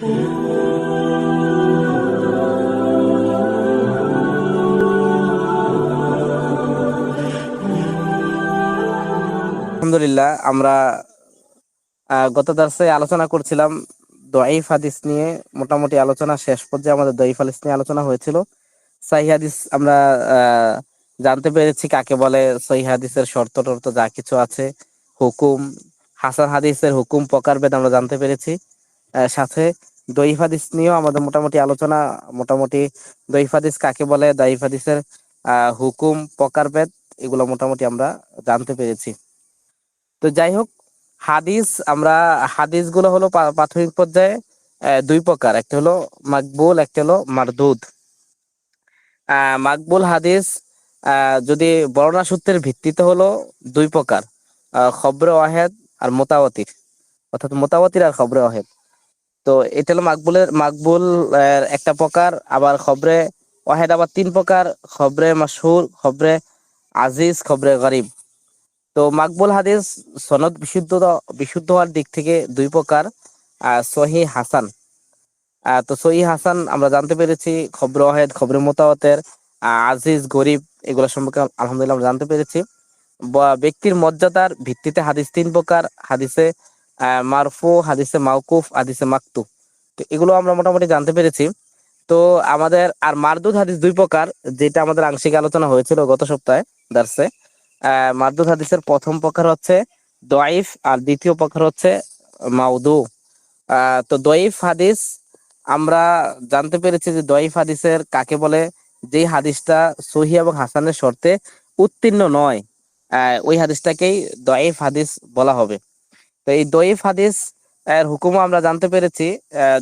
আলহামদুলিল্লাহ, আমরা গত দার্সে আলোচনা করছিলাম দঈফ হাদিস নিয়ে। মোটামুটি আলোচনা শেষ পর্যায়ে আমাদের দঈফ হাদিস নিয়ে আলোচনা হয়েছিল। সহিহ হাদিস আমরা জানতে পেরেছি কাকে বলে, সহিহ হাদিসের শর্ত টর্ত যা কিছু আছে, হুকুম, হাসান হাদিসের হুকুম প্রকারভেদ আমরা জানতে পেরেছি। সাথে দঈফ হাদিস নিয়েও আমাদের মোটামুটি আলোচনা, মোটামুটি দঈফ হাদিস কাকে বলে, দঈফ হাদিসের হুকুম প্রকারভেদ, এগুলো মোটামুটি আমরা জানতে পেরেছি। তো যাই হোক, হাদিস আমরা হাদিস গুলো হলো প্রাথমিক পর্যায়ে দুই প্রকার, একটা হলো মাকবুল, একটা হলো মারদুদ। মাকবুল হাদিস যদি বর্ণনা সূত্রের ভিত্তিতে হলো দুই প্রকার, খবরে ওয়াহেদ আর মোতাওয়াতির, অর্থাৎ মোতাওয়াতির আর খবরে ওয়াহেদ। তো এটা হলো মাকবুল একটা প্রকার, আবার খবরে ওয়াহেদ আবার তিন প্রকার: খবরে মাশহুর, খবরে আজিজ, খবরে গরিব। তো মাকবুল হাদিস সনদ বিশুদ্ধ হওয়ার দিক থেকে দুই প্রকার, সহিহ হাসান। তো সহিহ হাসান আমরা জানতে পেরেছি, খবরে ওয়াহেদ, খবরে মুতাওয়াতির, আজিজ, গরিব, এগুলো সম্পর্কে আলহামদুলিল্লাহ আমরা জানতে পেরেছি। ব্যক্তির মর্যাদার ভিত্তিতে হাদিস তিন প্রকার: হাদিসে মারফু, হাদিসে মাওকুফ, হাদিসে মাকতুব। তো এগুলো আমরা মোটামুটি জানতে পেরেছি। তো আমাদের আর মারদুদ হাদিস দুই প্রকার, যেটা আমাদের আংশিক আলোচনা হয়েছিল গত সপ্তাহে দার্সে। মারদুদ হাদিসের প্রথম প্রকার হচ্ছে দয়ীফ, আর দ্বিতীয় প্রকার হচ্ছে মাউদু। তো দয়ীফ হাদিস আমরা জানতে পেরেছি যে দয়ীফ হাদিসের কাকে বলে, যে হাদিসটা সহিহ এবং হাসানের শর্তে উত্তীর্ণ নয়, ওই হাদিসটাকেই দয়ীফ হাদিস বলা হবে। তো এই দয়ীফ হাদিস এর হুকুমও আমরা জানতে পেরেছি।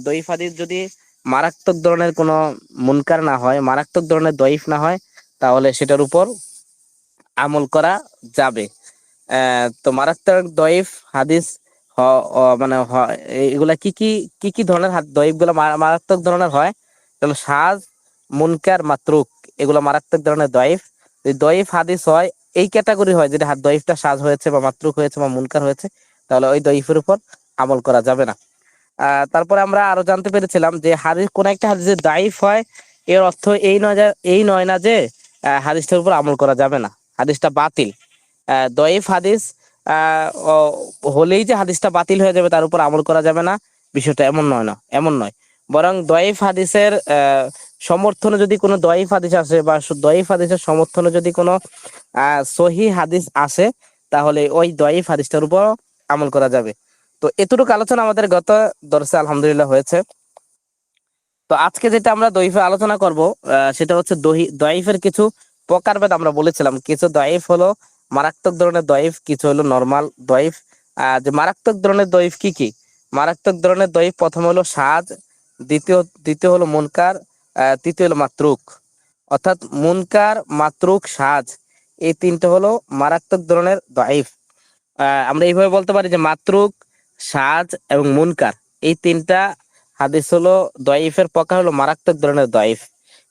দয়ীফ হাদিস যদি মারাত্মক ধরনের কোনো মুনকার না হয়, মারাত্মক ধরনের দয়ীফ না হয়, তাহলে সেটার উপর আমল করা যাবে। তো মারাত্মক দয়ীফ হাদিস মানে এগুলা কি কি কি কি ধরনের দয়ীফ গুলো মারাত্মক ধরনের হয়? তাহলে সাজ, মুনকার, মাতরুক, এগুলো মারাত্মক ধরনের দয়ীফ। যদি দয়ীফ হাদিস হয়, এই ক্যাটাগরি হয়, যেটা দয়ীফটা সাজ হয়েছে বা মাতরুক হয়েছে বা মুনকার হয়েছে, তাহলে ওই দয়ীফের উপর আমল করা যাবে না। তারপরে আমরা আরো জানতে পেরেছিলাম যে হাদিস, কোন একটা হাদিস যে দাইফ হয়, এর অর্থ এই নয় না যে হাদিসটার উপর আমল করা যাবে না, হাদিসটা বাতিল। দয়ীফ হাদিস হলেই যে হাদিসটা বাতিল হয়ে যাবে, তার উপর আমল করা যাবে না, বিষয়টা এমন নয়। বরং দয়ীফ হাদিসের সমর্থনে যদি কোনো দয়ীফ হাদিস আসে, বা দয়ীফ হাদিসের সমর্থনে যদি কোনো সহি হাদিস আসে, তাহলে ওই দয়ীফ হাদিসটার উপর আমল করা যাবে। তো এতটুকু আলোচনা আমাদের গত দর্সে আলহামদুলিল্লাহ হয়েছে। তো আজকে যেটা আমরা দয়ীফে আলোচনা করব, সেটা হচ্ছে দয়ীফের কিছু প্রকারভেদ। আমরা বলেছিলাম কিছু দয়ীফ হলো মারাত্মক ধরনের দয়ীফ, কিছু হলো নরমাল দয়ীফ। যে মারাত্মক ধরনের দয়ীফ কি কি? মারাত্মক ধরনের দয়ীফ প্রথম হলো সাজ, দ্বিতীয় দ্বিতীয় হলো মুনকার, তৃতীয় হলো মাতরুক। অর্থাৎ মুনকার, মাতরুক, সাজ, এই তিনটে হলো মারাত্মক ধরনের দয়ীফ। আমরা এইভাবে বলতে পারি যে মাতরুক, সাজ এবং মুনকার, এই তিনটা হাদিস হলো দয়ীফের প্রকার, হলো মারাত্মক ধরনের দয়ীফ।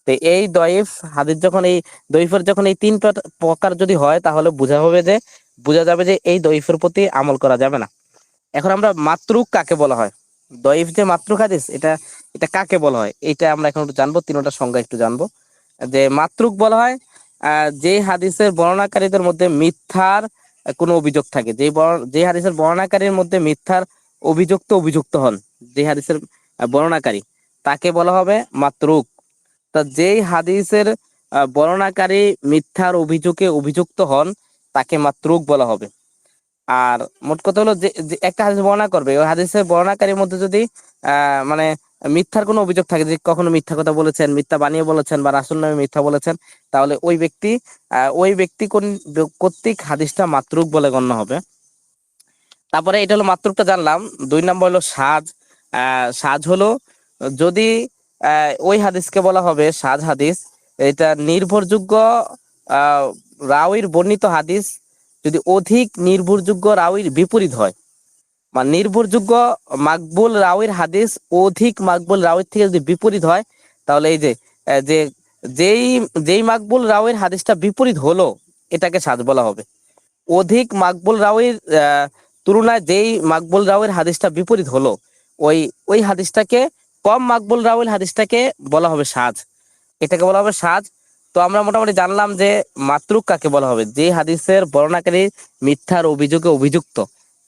তো এই দয়ীফ হাদিস যখন এই দয়ীফের যখন এই তিন প্রকার যদি হয়, তাহলে বোঝা যাবে যে এই দয়ীফের প্রতি আমল করা যাবে না। এখন আমরা মাতরুক কাকে বলা হয়, দয়ীফ যে মাতরুক হাদিস, এটা এটা কাকে বলা হয়, এটা আমরা এখন একটু জানবো, তিনটা সংজ্ঞা একটু জানবো। যে মাতরুক বলা হয় যে হাদিসের বর্ণনাকারীদের মধ্যে মিথ্যার কোনো অভিযোগ থাকে, যে হাদিসের বর্ণনাকারীর মধ্যে মিথ্যার অভিযুক্ত হন, যে হাদিসের বর্ণনাকারী, তাকে বলা হবে মাতরুক। তা যেই হাদিসের বর্ণনাকারী মিথ্যার অভিযোগে অভিযুক্ত হন, তাকে মাতরুক বলা হবে। আর মোট কথা হলো যে একটা হাদিস বর্ণনা করবে, ওই হাদিসের বর্ণনাকারীর মধ্যে যদি মানে মিথ্যার কোনো অভিযোগ থাকে, যে কখনো মিথ্যা কথা বলেছেন, মিথ্যা বানিয়ে বলেছেন, বা রাসূল নামে মিথ্যা বলেছেন, তাহলে ওই ব্যক্তি কর্তৃক হাদিসটা মাতরুক বলে গণ্য হবে। তারপরে এটা হলো মাতরুকটা জানলাম। 2 নম্বর হলো সাজ। সাজ হলো যদি ওই হাদিসকে বলা হবে সাজ হাদিস, এটা নির্ভরযোগ্য আহ রাওয়ির বর্ণিত হাদিস যদি অধিক নির্ভরযোগ্য রাওয়ির বিপরীত হয়, বা নির্ভরযোগ্য মাকবুল রাওয়ির হাদিস অধিক মাকবুল রাওয়ির থেকে যদি বিপরীত হয়, তাহলে এই যে আহ, যে যেই যেই মাকবুল রাওয়ির হাদিসটা বিপরীত হলো, এটাকে সাজ বলা হবে। অধিক মাকবুল রাওয়ির তুলনায় যেই মাকবুল রাওয়ির হাদিসটা বিপরীত হলো, ওই ওই হাদিসটাকে কম মাকবুল রাউল হাদিসটাকে বলা হবে সাজ, এটাকে বলা হবে সাজ। তো আমরা মোটামুটি জানলাম যে মাতরুক কাকে বলা হবে, যে হাদিসের বর্ণনাকারী মিথ্যার অভিযোগে অভিযুক্ত,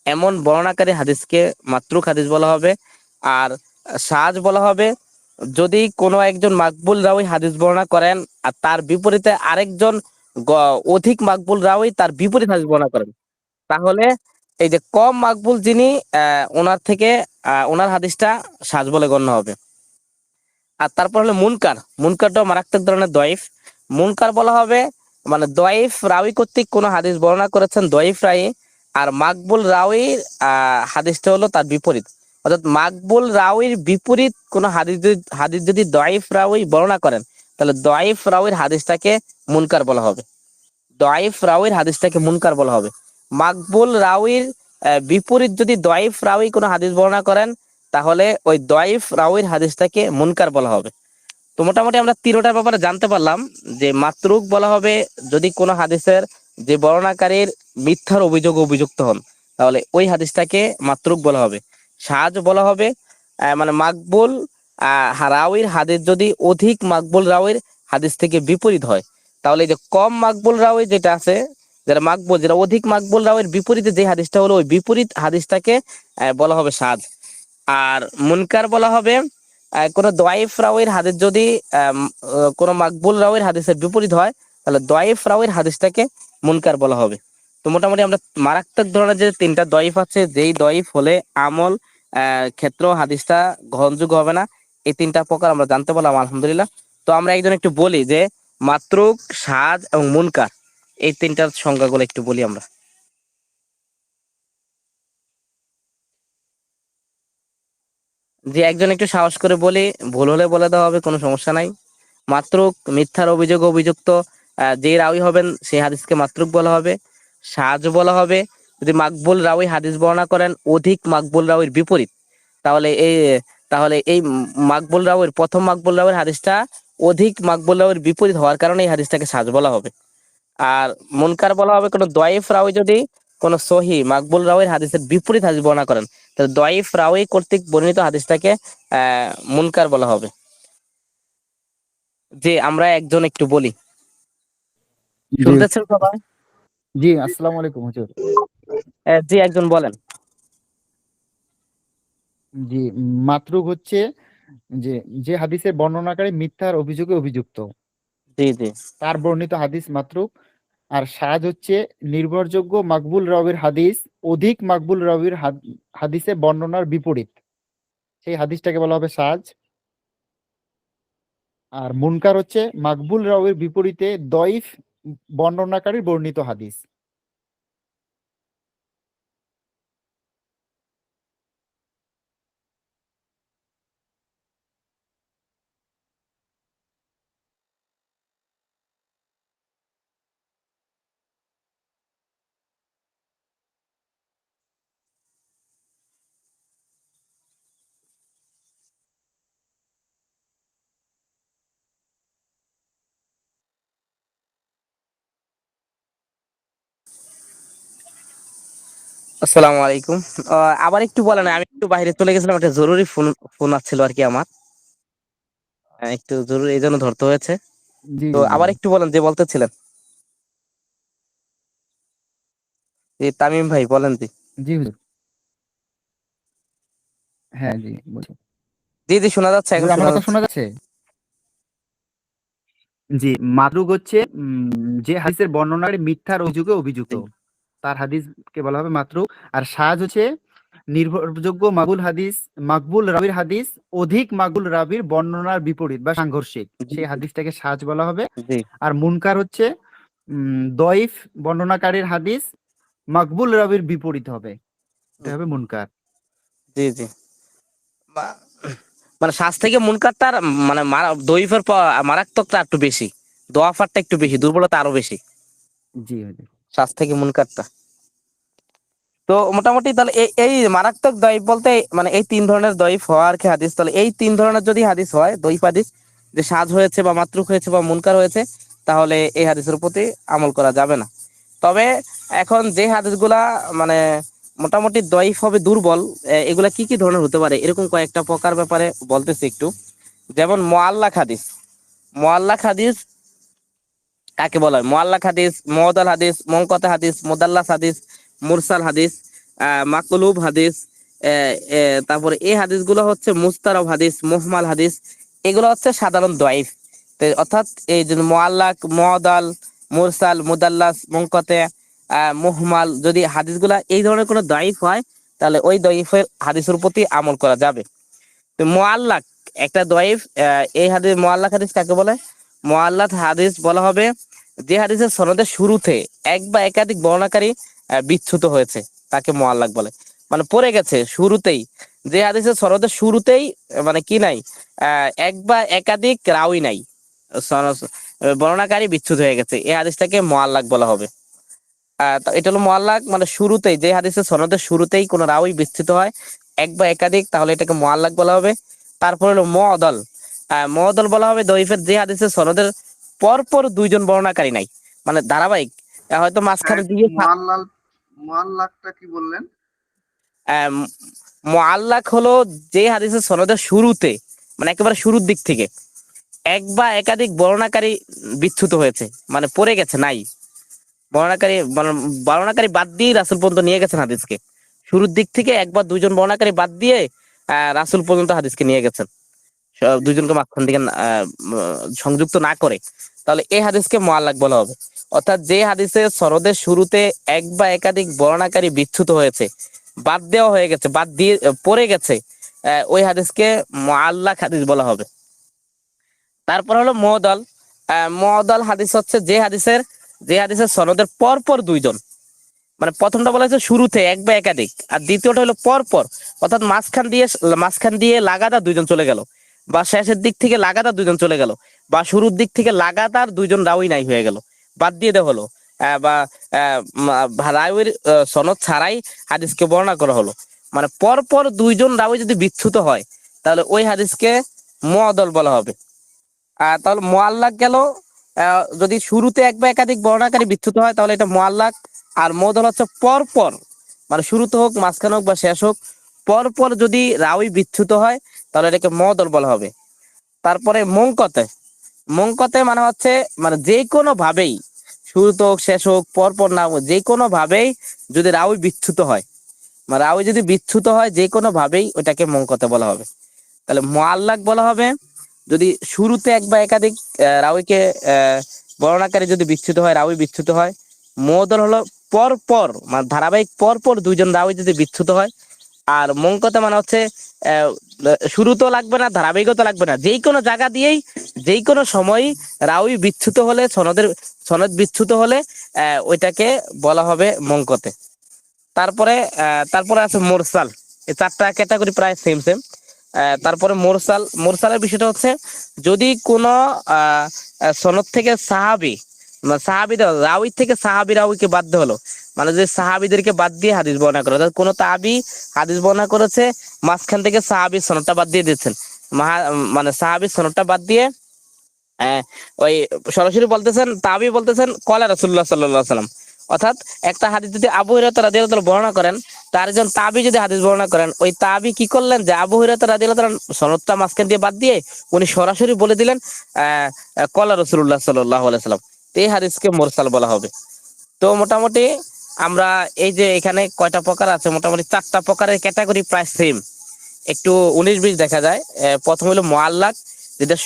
এমন বর্ণনাকারী হাদিসকে মাতরুক হাদিস বলা হবে। আর সাজ বলা হবে যদি কোনো একজন মাকবুল রাওয়ী হাদিস বর্ণনা করেন আর তার বিপরীতে আরেকজন অধিক মাকবুল রাওয়ী তার বিপরীত হাদিস বর্ণনা করেন, তাহলে এই যে কম মাকবুল যিনি ওনার থেকে ওনার হাদিসটা সাজ বলে গণ্য হবে। আর তারপর হলো মুনকার, মুনকারটাও মারাত্মক ধরনের দয়ীফ। মুনকার বলা হবে মানে দয়ীফ রাওয়ী কর্তৃক কোনো হাদিস বর্ণনা করেছেন দয়ীফ রাওয়ী, আর মাকবুল রাওয়ীর হাদিসটা হলো তার বিপরীত। অর্থাৎ মাকবুল রাওয়ীর বিপরীত কোনো হাদিস যদি দয়ীফ রাওয়ী বর্ণনা করেন, তাহলে দয়ীফ রাওয়ীর হাদিসটাকে মুনকার বলা হবে। দয়ীফ রাওয়ীর হাদিসটাকে মুনকার বলা হবে। মাকবুল রাওয়ীর বিপরীত যদি দয়ীফ রাওয়ী কোনো হাদিস বর্ণনা করেন, তাহলে ওই দয়ীফ রাওয়ীর হাদিসটাকে মুনকার বলা হবে। তো মোটামুটি আমরা তিনটার ব্যাপারে জানতে পারলাম যে মাতরুক বলা হবে যদি কোনো হাদিসের যে বর্ণনাকারীর মিথ্যার অভিযোগ অভিযুক্ত হন, তাহলে ওই হাদিসটাকে মাতরুক বলা হবে। সাজ বলা হবে মানে মাকবুল রাওয়ীর হাদিস যদি অধিক মাকবুল রাওয়ীর হাদিস থেকে বিপরীত হয়, তাহলে এই যে কম মাকবুল রাওয়ী যেটা আছে, যেটা মাকবুল, যেটা অধিক মাকবুল রাওয়ীর বিপরীতে যে হাদিসটা হলো, ওই বিপরীত হাদিসটাকে বলা হবে সাজ। আর মুনকার বলা হবে কোন দয়ীফ রাওয়ীর হাদিস যদি কোন মাকবুল রাওয়ীর হাদিসের বিপরীত হয়, তাহলে দয়ীফ রাওয়ীর হাদিসটাকে মুনকার বলা হবে। তো মোটামুটি আমরা মারাত্মক ধরনের যে তিনটা দয়ীফ আছে, যেই দয়ীফ হলে আমল ক্ষেত্র হাদিসটা গ্রহণযোগ্য হবে না, এই তিনটা প্রকার আমরা জানতে পারলাম আলহামদুলিল্লাহ। তো আমরা একজন একটু বলি যে মাতরুক, সাজ এবং মুনকার, এই তিনটার সংজ্ঞাগুলো একটু বলি আমরা। যে একজন একটু সাহস করে বলি, ভুল হলে বলে দেওয়া হবে, কোনো সমস্যা নাই। মাতরুক মিথ্যার অভিযোগ অভিযুক্ত যে রাওয়ী হবেন সেই হাদিসকে মাতরুক বলা হবে। সাজ বলা হবে যদি মাকবুল রাওয়ী হাদিস বর্ণনা করেন অধিক মাকবুল রাওয়ীর বিপরীত, তাহলে এই মাকবুল রাওয়ীর প্রথম মাকবুল রাওয়ীর হাদিসটা অধিক মাকবুল রাওয়ীর বিপরীত হওয়ার কারণে এই হাদিসটাকে সাজ বলা হবে। আর মুনকার বলা হবে কোনো দয়ীফ রাওয়ী যদি কোনো সহি মাকবুল রাওয়ীর হাদিসের বিপরীত হাদিস বর্ণনা করেন, তাহলে দয়ীফ রাওয়ী কর্তৃক বর্ণিত হাদিসটাকে মুনকার বলা হবে। যে আমরা একজন একটু বলি, জি শুনতেছেন সবাই? জি, আসসালামু আলাইকুম হুজুর। জি একজন বলেন। জি, মাতরুক হচ্ছে যে যে হাদিসের বর্ণনাকারী মিথ্যার অভিযোগে অভিযুক্ত, জি জি তার বর্ণিত হাদিস মাতরুক। আর সাজ হচ্ছে নির্ভরযোগ্য মাকবুল রাবির হাদিস অধিক মাকবুল রাবির হাদিসে বর্ণনার বিপরীত, সেই হাদিসটাকে বলা হবে সাজ। আর মুনকার হচ্ছে মাকবুল রাবির বিপরীতে দয়ীফ বর্ণনাকারীর বর্ণিত হাদিস। আসসালামু আলাইকুম। আবার একটু বলেন, আমি একটু বাইরে চলে গেছিলাম, একটা জরুরি ফোন ফোন আসছিল আর কি আমার, একটু জরুরি এই জন্য ধরতে হয়েছে। জি তো জি জি আবার একটু বলেন যে বলতেছিলেন। জি তামিম ভাই বলেন। জি জি হুজুর। হ্যাঁ জি বলছি। জি জি শোনা যাচ্ছে, এখন হুজুর, আমার শোনা কথা যাচ্ছে। শোনা যাচ্ছে? জি, মাতরুক হচ্ছে যে হাদিসের বর্ণনাকারী মিথ্যার অভিযোগে অভিযুক্ত, জি তার হাদিসকে বলা হবে মাতরুক। আর সাজ হচ্ছে নির্ভরযোগ্য মাকবুল রাবির হাদিস অধিক মাকবুল রাবির বর্ণনার বিপরীত বা সাংঘর্ষিক, জি সেই হাদিসটাকে সাজ বলা হবে। জি আর মুনকার হচ্ছে দয়ীফ বর্ণনাকারীর হাদিস মাকবুল রাবির বিপরীত হবে, এটা হবে মুনকার। জি জি মা- মানে শ্বাস থেকে মুনকারটার মানে দইফের মারাত্মকটা একটু বেশি, দোয়াফারটা একটু বেশি, দুর্বলতা আরো বেশি জি হুজুর। শ্বাস থেকে মুনকারটা। তো মোটামুটি তাহলে এই এই মারাত্মক দয়ীফ বলতে মানে এই তিন ধরনের দয়ীফ হওয়ার কি হাদিস, তাহলে এই তিন ধরনের যদি হাদিস হয় দয়ীফ হাদিস, যে সাজ হয়েছে বা মাতরুক হয়েছে বা মুনকার হয়েছে, তাহলে এই হাদিসের প্রতি আমল করা যাবে না। তবে এখন যে হাদিসগুলা মানে মোটামুটি দয়ীফ হবে দুর্বল। এগুলা কি কি ধরনের হতে পারে, এরকম কয়েকটা প্রকার ব্যাপারে বলতেছি একটু। যেমন মুআল্লাক হাদিস। মুআল্লাক হাদিস কাকে বলা হয়? মুআল্লাক হাদিস, মুআদাল হাদিস, মুনকাতি হাদিস, মুদাল্লাস হাদিস, মুরসাল হাদিস, মাকলুব হাদিস, তারপরে এই হাদিসগুলো হচ্ছে মুস্তারাব হাদিস, মুহমাল হাদিস। এগুলো হচ্ছে সাধারণ দয়ীফ। অর্থাৎ এই যে মুআল্লাক, মুআদাল, মুরসাল, মুদাল্লাস, মুনকাতি, মুহমাল, যদি হাদিসগুলা এই ধরনের কোনো দয়ীফ হয়, তাহলে ওই দয়ীফের হাদিসের প্রতি আমল করা যাবে। তো মুআল্লাক একটা দয়ীফ। এই হাদিস মুআল্লাক হাদিস কাকে বলে? মুআল্লাক হাদিস বলা হবে যে হাদিসের সনদের শুরুতে এক বা একাধিক বর্ণনাকারী বিচ্যুত হয়েছে, তাকে মুআল্লাক বলে। মানে পড়ে গেছে শুরুতেই, যে হাদিসের সনদের শুরুতেই মানে কি নাই, এক বা একাধিক রাউই নাই, বর্ণনাকারী বিচ্যুত হয়ে গেছে, এই হাদিসটাকে মুআল্লাক বলা হবে। তো এটা হলো মুআল্লাক, মানে শুরুতেই, যে হাদিসের সনদের শুরুতেই কোনো রাউই বিচ্যুত হয় এক বা একাধিক, তাহলে এটাকে মুআল্লাক বলা হবে। তারপর হলো মুআদাল। মুআদাল বলা হবে দয়ীফের যে হাদিসের সনদের পরপর দুইজন বর্ণনাকারী নাই, মানে ধারাবাহিক, হয়তো হ্যাঁ, মাঝখানে দিয়ে মুআল্লাকটা কি বললেন? মুআল্লাক হলো যে হাদিসের সনদের শুরুতে, মানে একেবারে শুরুর দিক থেকে এক বা একাধিক বর্ণনাকারী বিচ্যুত হয়েছে, মানে পড়ে গেছে, নাই বর্ণনাকারী, বর্ণনাকারী বাদ দিয়ে রাসূল পর্যন্ত নিয়ে গেছেন হাদিসকে। শুরুর দিক থেকে এক বা দুইজন বর্ণনাকারী বাদ দিয়ে রাসূল পর্যন্ত হাদিসকে নিয়ে গেছেন, দুইজনকে মাঝখান থেকে সংযুক্ত না করে, তাহলে এই হাদিসকে মুআল্লাক বলা হবে। অর্থাৎ যে হাদিসের সনদের শুরুতে এক বা একাধিক বর্ণনাকারী বিচ্যুত হয়েছে, বাদ দেওয়া হয়ে গেছে, বাদ দিয়ে পড়ে গেছে, ওই হাদিসকে মুআল্লাক হাদিস বলা হবে। তারপর হলো মুআদাল। মুআদাল হাদিস হচ্ছে যে হাদিসের সনদের পর পর দুইজন, মানে প্রথমটা বলা হচ্ছে শুরুতে এক বা একাধিক, আর দ্বিতীয়টা হলো পর পর, অর্থাৎ মাঝখান দিয়ে লাগাতার দুইজন চলে গেল, বা শেষের দিক থেকে লাগাতার দুইজন চলে গেল, বা শুরুর দিক থেকে লাগাতার দুইজন রাউই নাই হয়ে গেল, বাদ দিয়ে দেওয়া হলো, বা রাউয়ের সনদ ছাড়াই হাদিসকে বর্ণনা করা হলো, মানে পর পর দুইজন রাউই যদি বিচ্যুত হয়, তাহলে ওই হাদিসকে মুআদাল বলা হবে। তাহলে মুআল্লাক গেল, যদি শুরুতে এক বা একাধিক বর্ণনাকারী বিচ্যুত হয়, তাহলে এটা মুআল্লাক। আর মুআদাল হচ্ছে পর পর, মানে শুরুতে হোক, মাঝখানে হোক, বা শেষ হোক, পর পর যদি রাউই বিচ্যুত হয়, তাহলে এটাকে মুআদাল বলা হবে। তারপরে মুনকাতি মানে হচ্ছে, মানে যে কোনো ভাবেই, শুরুতে হোক, শেষ হোক, পর পর না হোক, যে কোনো ভাবেই যদি রাউই বিচ্যুত হয়, মানে রাউই যদি বিচ্যুত হয় যে কোনো ভাবেই, ওটাকে মুনকাতি বলা হবে। তাহলে মুআল্লাক বলা হবে যদি শুরুতে এক বা একাধিক রাউইকে বর্ণনাকারী যদি বিচ্যুত হয়, রাউই বিচ্যুত হয়। মুআদাল হলো পর পর, মানে ধারাবাহিক পর পর দুইজন রাউই যদি বিচ্যুত হয়। আর মুনকাতি মানে হচ্ছে শুরুতেও লাগবে না, ধারাবাহিকতা লাগবে না, যেই কোনো জায়গা দিয়েই, যেই কোনো সময় রাউই বিচ্যুত হলে, সনদ বিচ্যুত হলে ওইটাকে বলা হবে মুনকাতি। তারপরে আছে মুরসাল। এই চারটা ক্যাটাগরি প্রায় সেম সেম। তারপরে মোরসালের বিষয়টা হচ্ছে, যদি কোনো সনদ থেকে সাহাবীদের রাউই থেকে রাউইকে বাদ দেওয়া হলো, মানে যে সাহাবীদেরকে বাদ দিয়ে হাদিস বর্ণনা করে, অর্থাৎ কোনো তাবি হাদিস বর্ণনা করেছে, মাঝখান থেকে সাহাবীর সনদটা বাদ দিয়ে দিচ্ছেন, মানে সাহাবীর সনদটা বাদ দিয়ে ওই সরাসরি বলতেছেন, তাবি বলতেছেন কলা রাসূলুল্লাহ সাল্লাল্লাহু আলাইহি ওয়াসাল্লাম। অর্থাৎ একটা হাদিস যদি আবু হুরায়রা রাদিয়াল্লাহু তাআলা বর্ণনা করেন, তার একজন তাবি যদি হাদিস বর্ণনা করেন, ওই তাবি কি করলেন, যে আবু হুরায়রা রাদিয়াল্লাহু তাআলা সনদটা মাঝখান দিয়ে বাদ দিয়ে উনি সরাসরি বলে দিলেন কলা রাসূলুল্লাহ সাল্লাল্লাহু আলাইহি ওয়াসাল্লাম। এই হাদিসকে মুরসাল বলা হবে। তো মোটামুটি আমরা এই যে এখানে কয়টা প্রকার আছে, মোটামুটি চারটা প্রকারের ক্যাটাগরি প্রায় সেম, একটু 19-20 দেখা যায়। প্রথম হলো মুআল্লাক, যেটা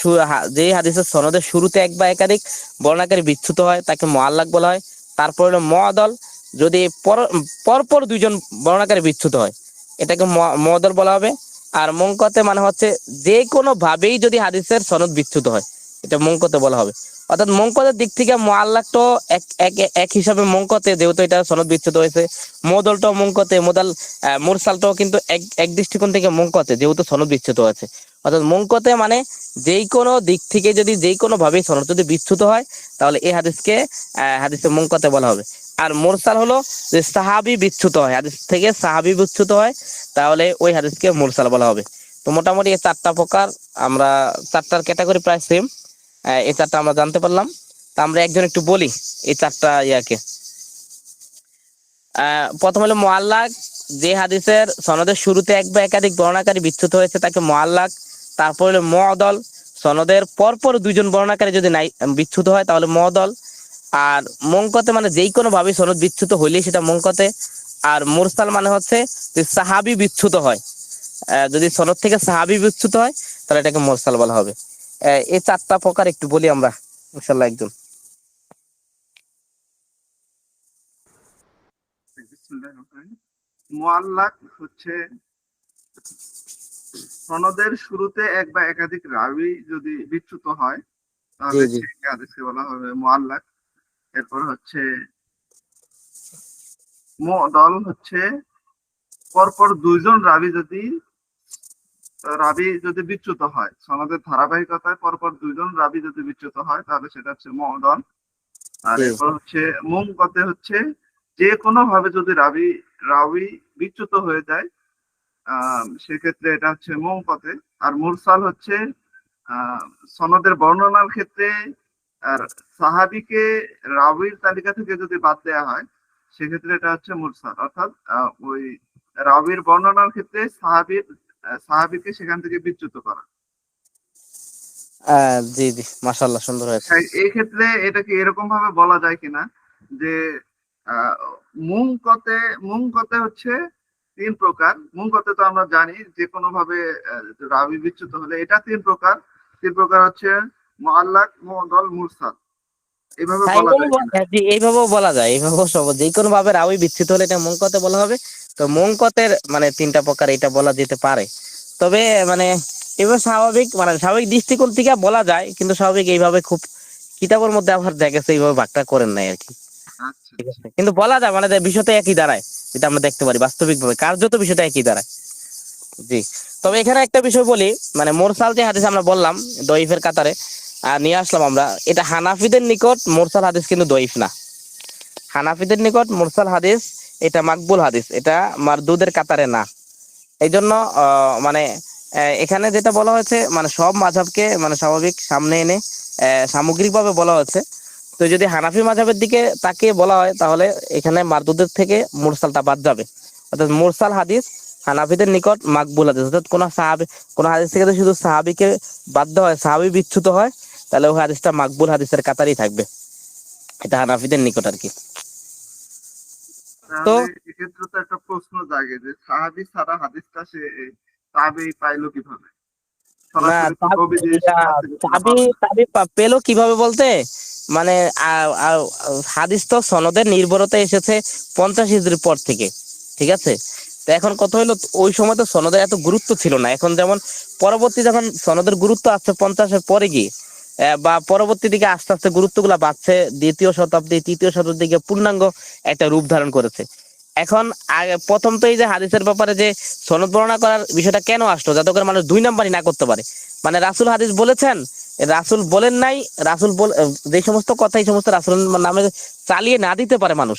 যে হাদিসের সনদের শুরুতে এক বা একাধিক বর্ণনাকারী বিচ্যুত হয়, তাকে মুআল্লাক বলা হয়। তারপর হলো মুআদাল, যদি পরপর দুইজন বর্ণনাকারী বিচ্যুত হয়, এটাকে মুআদাল বলা হবে। আর মুনকাতি মানে হচ্ছে যে কোনো ভাবেই যদি হাদিসের সনদ বিচ্যুত হয়, এটা মুনকাতি বলা হবে। অর্থাৎ মুনকাতির দিক থেকে মুআল্লাকটাও এক হিসাবে মুনকাতি, যেহেতু এটা সনদ বিচ্যুত হয়েছে। মুআদালটাও মুনকাতি, মুরসালটাও কিন্তু এক দৃষ্টিকোণ থেকে মুনকাতি, যেহেতু সনদ বিচ্যুত হয়েছে। অর্থাৎ মুনকাতি মানে যেই কোনো দিক থেকে যদি যেই কোনো ভাবে সনদ যদি বিচ্যুত হয়, তাহলে এই হাদিসকে হাদিসে মুনকাতি বলা হবে। আর মুরসাল হলো যে সাহাবী বিচ্যুত হয়, হাদিস থেকে সাহাবী বিচ্যুত হয়, তাহলে ওই হাদিসকে মুরসাল বলা হবে। তো মোটামুটি এই চারটা প্রকার, আমরা চারটার ক্যাটাগরি প্রায় সেম, এই চারটা আমরা জানতে পারলাম। তা আমরা একজন একটু বলি এই চারটা ইয়াকে। প্রথম হলো মুআল্লাক, যে হাদিসের সনদের শুরুতে এক বা একাধিক বর্ণনাকারী বিচ্যুত হয়েছে তাকে মুআল্লাক, তারপর হলো মুআদল, সনদের পরপর দুইজন বর্ণনাকারী যদি নাই বিচ্যুত হয় তাহলে মুআদল, আর মুনকাতে মানে যেই কোনো ভাবে সনদ বিচ্যুত হইলেই সেটা মুনকাতে, আর মুরসাল মানে হচ্ছে যে সাহাবী বিচ্যুত হয়, যদি সনদ থেকে সাহাবী বিচ্যুত হয় তাহলে এটাকে মুরসাল বলা হবে। এই চারটা প্রকার একটু বলি আমরা ইনশাআল্লাহ একদম। মুআল্লাক হচ্ছে সনদের শুরুতে এক বা একাধিক রাবি যদি বিচ্যুত হয় জি তাহলে জি সেই হাদিসকে বলা হবে মুআল্লাক। এরপর হচ্ছে মুআদল হচ্ছে পরপর দুইজন রাবি যদি বিচ্যুত হয়, সনদের ধারাবাহিকতায় পরপর দুইজন রাবি যদি বিচ্যুত হয় তাহলে সেটা হচ্ছে মুআদল। আর জি এরপর হচ্ছে মুনকাতে হচ্ছে যে কোনো ভাবে যদি রাবি বিচ্যুত হয়ে যায় সেক্ষেত্রে এটা হচ্ছে মুনকাতে। আর মুরসাল হচ্ছে আহ সনদের বর্ণনার ক্ষেত্রে আর সাহাবীকে রাবির তালিকা থেকে যদি বাদ দেওয়া হয় সেক্ষেত্রে এটা হচ্ছে মুরসাল, অর্থাৎ ওই রাবির বর্ণনার ক্ষেত্রে সাহাবীকে সেখান থেকে বিচ্যুত করা। জি জি মাশাআল্লাহ, সুন্দর হয়েছে। এই ক্ষেত্রে এটাকে এরকম ভাবে বলা যায় কিনা যে আহ মুনকাতে মুনকাতে হচ্ছে তিন প্রকার। মুনকাতে তো আমরা জানি যে কোনো ভাবে রাবি বিচ্যুত হলে এটা তিন প্রকার হচ্ছে মুআল্লাক, মুআদল, মুরসাল। এইভাবে হ্যাঁ বলা যায় কিনা? জি এইভাবেও বলা যায়, এইভাবেও সব যে কোনো ভাবে রাবি বিচ্ছিত হলে এটা মুনকাতে বলা হবে। তো মুনকাতের মানে তিনটা প্রকার এটা বলা যেতে পারে, তবে মানে এবার স্বাভাবিক মানে স্বাভাবিক দৃষ্টিকোণ থেকে বলা যায়, কিন্তু স্বাভাবিক এইভাবে খুব কিতাবের মধ্যে আবার দেখা গেছে এইভাবে ভাগটা করেন নাই আর কি। আচ্ছা ঠিক আচ্ছা। আছে, কিন্তু বলা যায় মানে যে বিষয়টা একই দাঁড়ায়, যেটা আমরা দেখতে পারি বাস্তবিক ভাবে কার্যত বিষয়টা একই দাঁড়ায়। জি, তবে এখানে একটা বিষয় বলি, মানে মোরসাল যে হাদিস আমরা বললাম দইফের কাতারে নিয়ে আসলাম আমরা, এটা হানাফিদের নিকট মোরসাল হাদিস কিন্তু দইফ না। হানাফিদের নিকট মুরসাল হাদিস এটা মাকবুল হাদিস, এটা মারদুদের কাতারে না। এই জন্য মানে এখানে যেটা বলা হয়েছে মানে সব মাযহাবকে মানে স্বাভাবিক সামনে এনে সামগ্রিকভাবে বলা হয়েছে। তো যদি হানাফি মাযহাবের দিকে তাকিয়ে বলা হয় তাহলে এখানে মারদুদের থেকে মুরসালটা বাদ যাবে, অর্থাৎ মুরসাল হাদিস হানাফিদের নিকট মাকবুল হাদিস, অর্থাৎ কোন হাদিস থেকে যদি শুধু সাহাবীকে বাধ্য হয়, সাহাবী বিচ্যুত হয়, তাহলে ওই হাদিসটা মাকবুল হাদিসের কাতারেই থাকবে। এটা হানাফিদের নিকট আর কি। তো তাহলে এক্ষেত্রে তো একটা প্রশ্ন জাগে যে সাহাবী ছাড়া হাদিসটা সে তাবেই পাইলো কিভাবে? না সরাসরি তো নবীজি কাছ থেকে সেটা চাবি পাবে না। চাবি পেলো কিভাবে বলতে, মানে হাদিস তো সনদের নির্ভরতা এসেছে 50 হিজরির পর থেকে, ঠিক আছে। তো এখন কথা হলো ওই সময় তো সনদের এত গুরুত্ব ছিল না, এখন যেমন পরবর্তী যখন সনদের গুরুত্ব আসছে 50-এর পরে গিয়ে বা পরবর্তী দিকে আস্তে আস্তে গুরুত্বগুলা বাড়ছে, দ্বিতীয় শতাব্দী তৃতীয় শতাব্দীর দিকে পূর্ণাঙ্গ একটা রূপ ধারণ করেছে। এখন আগে প্রথম তো এই যে হাদিসের ব্যাপারে যে সনদ বর্ণনা করার বিষয়টা কেন আসলো, যাতে করে মানুষ দুই নাম্বারই না করতে পারে। মানে রাসূল হাদিস বলেছেন, রাসূল বলেন নাই, যে সমস্ত কথা এই সমস্ত রাসূলের নামে চালিয়ে না দিতে পারে মানুষ,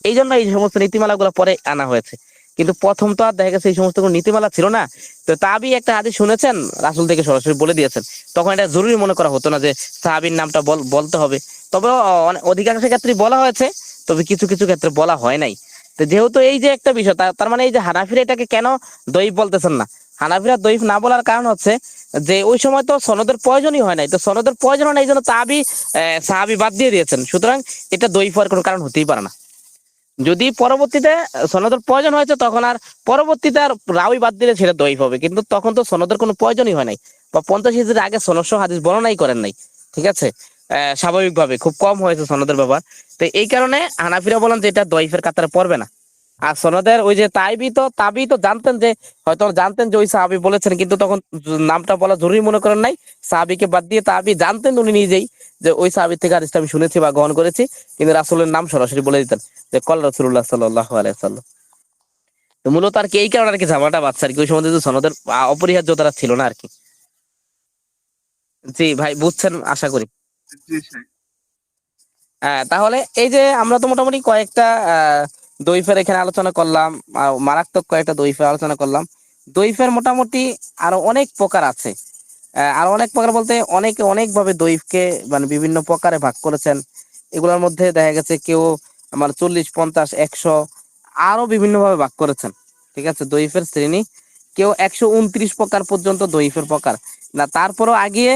এই জন্য এই সমস্ত নীতিমালাগুলো পরে আনা হয়েছে। কিন্তু প্রথম তো আর দেখা গেছে এই সমস্ত কোনো নীতিমালা ছিল না। তো তাবি একটা হাদিস শুনেছেন, রাসূল থেকে সরাসরি বলে দিয়েছেন, তখন এটা জরুরি মনে করা হতো না যে সাহাবীর নামটা বলতে হবে। তবে অধিকাংশ ক্ষেত্রে বলা হয়েছে, তবে কিছু কিছু ক্ষেত্রে বলা হয় নাই। তো যেহেতু এই যে একটা বিষয়, তার মানে এই যে হানাফিরা এটাকে কেন দইফ বলতেছেন না, হানাফিরা দইফ না বলার কারণ হচ্ছে যে ওই সময় তো সনদের প্রয়োজনই হয় নাই, তো সনদের প্রয়োজন হয় না এই জন্য সাহাবী বাদ দিয়ে দিয়েছেন, সুতরাং এটা দইফ হওয়ার কোনো কারণ হতেই পারে না। যদি পরবর্তীতে সনদের প্রয়োজন হয়েছে তখন আর পরবর্তীতে আর রাওই বাদ দিলে সেটা দইফ হবে, কিন্তু তখন তো সনদের কোনো প্রয়োজনই হয় নাই, বা 50 হিজরির আগে সনদ সহ হাদিস বর্ণনাই করেন নাই, ঠিক আছে। স্বাভাবিকভাবে খুব কম হয়েছে সনদের ব্যবহার। তো এই কারণে হানাফিরা বলেন যে এটা দইফের কাতারে পড়বে না। আর সনদের ওই যে তাবি তো জানতেন যে, হয়তো জানতেন যে ওই সাহাবী বলেছেন, কিন্তু তখন নামটা বলা জরুরি মনে করেন নাই, সাহাবীকে বাদ দিয়ে তাবি জানতেন উনি নিজেই যে ওই সাহাবী থেকে হাদিসটা আমি শুনেছি বা গ্রহণ করেছি, কিন্তু রাসূলের নাম সরাসরি বলে দিতেন যে কল রাসূলুল্লাহ সাল্লাল্লাহু আলাইহি ওয়াসাল্লাম। তো মূলত আর কি এই কারণে আর কি ঝামেলাটা বাঁচছে আর কি, ওই সময় তো সনদের অপরিহার্যতা ছিল না আর কি। জি ভাই বুঝছেন আশা করি। জি স্যার। তাহলে এই যে আমরা তো মোটামুটি কয়েকটা দইফের এখানে আলোচনা করলাম, মারাত্মক কয়েকটা দইফের আলোচনা করলাম। দইফের মোটামুটি আরো অনেক প্রকার আছে, আরো অনেক প্রকার বলতে অনেকে অনেক ভাবে দইফকে মানে বিভিন্ন প্রকারে ভাগ করেছেন। এগুলোর মধ্যে দেখা গেছে কেউ আমার 40, 50, 100 আরো বিভিন্ন ভাবে ভাগ করেছেন। ঠিক আছে, দইফের শ্রেণী। কেউ 129 প্রকার পর্যন্ত দইফের প্রকার, না তারপরও আগিয়ে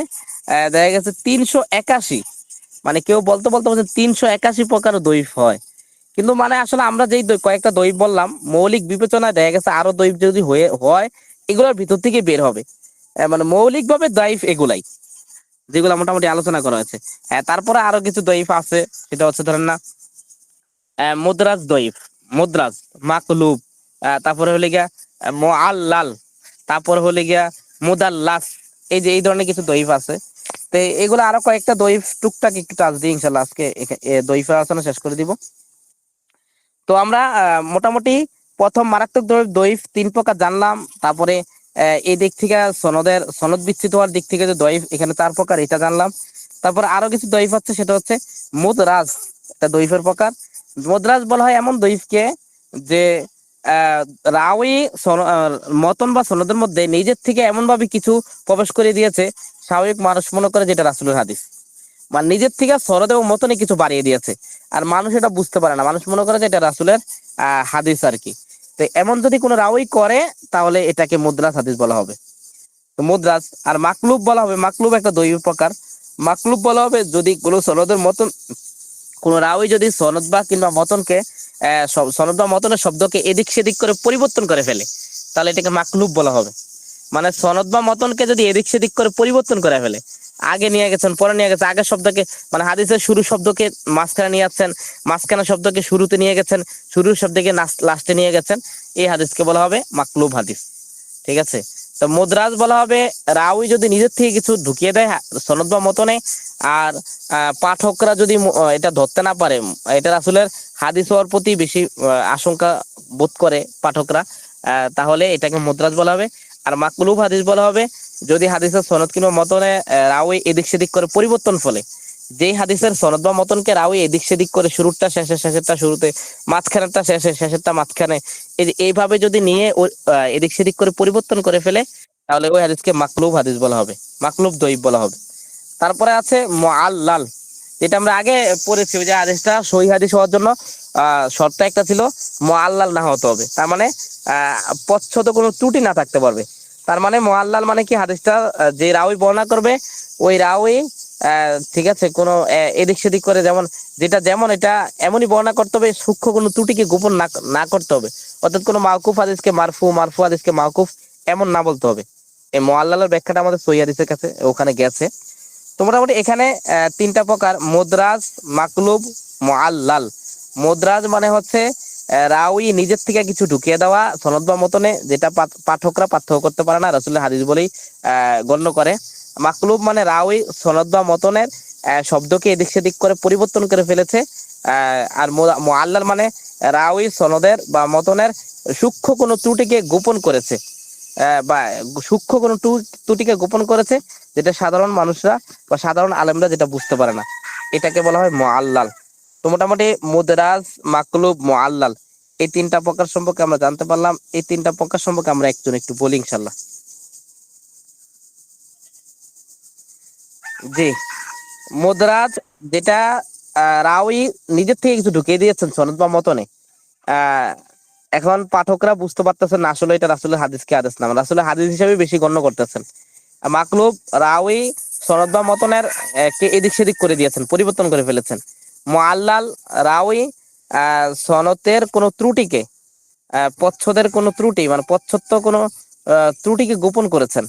দেখা গেছে 381, মানে কেউ বলতে বলতে বলছে 381 প্রকার দইফ হয়। কিন্তু মানে আসলে আমরা যেই কয়েকটা দইফ বললাম, মৌলিক বিবেচনায় দেখা গেছে আরো দইফ যদি হয়ে হয়, এগুলোর ভিতর থেকে বের হবে। মানে মৌলিক ভাবে দইফ এগুলাই, যেগুলো মোটামুটি আলোচনা করা হয়েছে। তারপরে আরো কিছু দইফ আছে, সেটা হচ্ছে ধরেন না মুদ্রাজ দইফ, মুদ্রাজ, মাকলুব, তারপরে হলে গিয়া মুআল্লাল, তারপরে হলে গিয়া মুদাল্লাস। এই যে এই ধরনের কিছু দইফ আছে। তো এগুলো আরো কয়েকটা দইফ টুকটাক একটু টাচ দিই ইনশাল্লাহ, আজকে দইফের আলোচনা শেষ করে দিব। তো আমরা মোটামুটি প্রথম মারাত্মক দইফ 3 প্রকার জানলাম। তারপরে এই দিক থেকে সনদ বিচ্ছিন্ন হওয়ার দিক থেকে যে দইফ এখানে 4 প্রকার, এটা জানলাম। তারপর আরো কিছু দইফ আছে, সেটা হচ্ছে মুদরাজ, একটা দইফের প্রকার। মুদরাজ বলা হয় এমন দইফকে যে আহ রাওয়ী মতন বা সনদের মধ্যে নিজের থেকে এমন ভাবে কিছু প্রবেশ করে দিয়েছে, স্বাভাবিক মানুষ মনে করে যেটা রাসূলের হাদিস, মানে নিজের থেকে সনদ এবং মতনে কিছু বাড়িয়ে দিয়েছে, আর মানুষ এটা বুঝতে পারে না, মানুষ মনে করে যে এটা রাসূলের হাদিস আর কি। তো এমন যদি কোনো রাওয়ী করে, তাহলে এটাকে মুদরাজ হাদিস বলা হবে। তো মুদরাজ। আর মাকলুব বলা হবে, মাকলুব একটা দৈব প্রকার। মাকলুব বলা হবে যদি কোনো সনদের মতন, কোন রাওয়ী যদি সনদ বা কিংবা মতনকে সনদ বা মতনের শব্দকে এদিক সেদিক করে পরিবর্তন করে ফেলে, তাহলে এটাকে মাকলুব বলা হবে। মানে সনদ বা মতনকে যদি এদিক সেদিক করে পরিবর্তন করে ফেলে, আগে নিয়ে গেছেন পরে নিয়ে গেছেন, আগের শব্দকে মানে হাদিসের শুরু শব্দকে মাঝখানে নিয়ে যাচ্ছেন, মাঝখানে শব্দকে শুরুতে নিয়ে গেছেন, শুরুর শব্দকে লাস্টে নিয়ে গেছেন, এই হাদিসকে বলা হবে মাকলুব হাদিস। ঠিক আছে। তো মুদরাজ বলা হবে রাওয়ী যদি নিজের থেকে কিছু ঢুকিয়ে দেয় সনদ বা মতনে, আর পাঠকরা যদি এটা ধরতে না পারে, এটা আসলে হাদিস হওয়ার প্রতি বেশি আশঙ্কা বোধ করে পাঠকরা, তাহলে এটাকে মুদরাজ বলা হবে। আর মাকলুব হাদিস বলা হবে যদি হাদিসের সনদ কিংবা মতনে রাওয়ী এদিক সেদিক করে পরিবর্তন ফলে, যেই হাদিসের সনদ বা মতনকে রাওয়ী এদিক সেদিক করে শুরুটা শেষে, শেষেরটা শুরুতে, মাঝখানেরটা শেষে, শেষেরটা মাঝখানে, এইভাবে যদি নিয়ে এদিক সেদিক করে পরিবর্তন করে ফেলে, তাহলে ওই হাদিসকে মাকলুব হাদিস বলা হবে, মাকলুব দইফ বলা হবে। তারপরে আছে মুআল্লাল, যেটা আমরা আগে পড়েছি, ওই যে হাদিসটা সহিহ হাদিস হওয়ার জন্য শর্ত একটা ছিল মুআল্লাল না হতে হবে, তার মানে প্রচ্ছদ কোনো ত্রুটি না থাকতে পারবে। তার মানে মুআল্লাল মানে কি, হাদিসটা যে রাওয়ী বর্ণনা করবে, ওই রাওয়ী ঠিক আছে কোনো এদিক সেদিক করে, যেমন যেটা যেমন এটা এমনই বর্ণনা করতে হবে, সূক্ষ্ম কোনো ত্রুটিকে গোপন না না করতে হবে। অর্থাৎ কোনো মাওকুফ হাদিসকে মারফু, মারফু হাদিসকে মাওকুফ এমন না বলতে হবে। এই মুআল্লালের ব্যাখ্যাটা আমাদের সহিহ হাদিসের কাছে ওখানে গেছে। তো মোটামুটি এখানে 3টা প্রকার: মুদরাজ, মাকলুব, মুআল্লাল। মুদরাজ মানে হচ্ছে রাওয়ী নিজের থেকে কিছু ঢুকিয়ে দেওয়া সনদ বা মতনে, যেটা পাঠকরা পার্থক্য করতে পারে না, রাসূলের হাদিস বলেই গণ্য করে। মাকলুব মানে রাওয়ী সনদ বা মতনের শব্দকে এদিক সেদিক করে পরিবর্তন করে ফেলেছে। আর মুআল্লাল মানে রাওয়ী সনদের বা মতনের সূক্ষ্ম কোনো ত্রুটিকে গোপন করেছে, বা সূক্ষ্ম কোনো ত্রুটিকে গোপন করেছে, যেটা সাধারণ মানুষরা বা সাধারণ আলেমরা যেটা বুঝতে পারে না, এটাকে বলা হয় মুআল্লাল। তো মোটামুটি মুদরাজ, মাকলুব, মুআল্লাল, এই 3টা প্রকার সম্পর্কে আমরা জানতে পারলাম। এই 3টা প্রকার সম্পর্কে আমরা একটু বলি ইনশাল্লাহ। জি, মুদরাজ যেটা রাওয়ী নিজের থেকে কিছু ঢুকিয়ে দিয়েছেন সনদ বা মতনে, আহ এখন পাঠকরা বুঝতে পারতেছেন না আসলে এটা রাসূলের হাদিস কি হাদিস না, রাসূলের হাদিস হিসেবে বেশি গণ্য করতেছেন। মাকলুব রাওয়ী সনদ বা মতনের কে এদিক সেদিক করে দিয়েছেন, পরিবর্তন করে ফেলেছেন। মুআল্লাল রাওয়ী সনদের কোনো ত্রুটিকে, প্রচ্ছদের কোনো ত্রুটি মানে প্রচ্ছদ কোনো ত্রুটিকে গোপন করেছেন।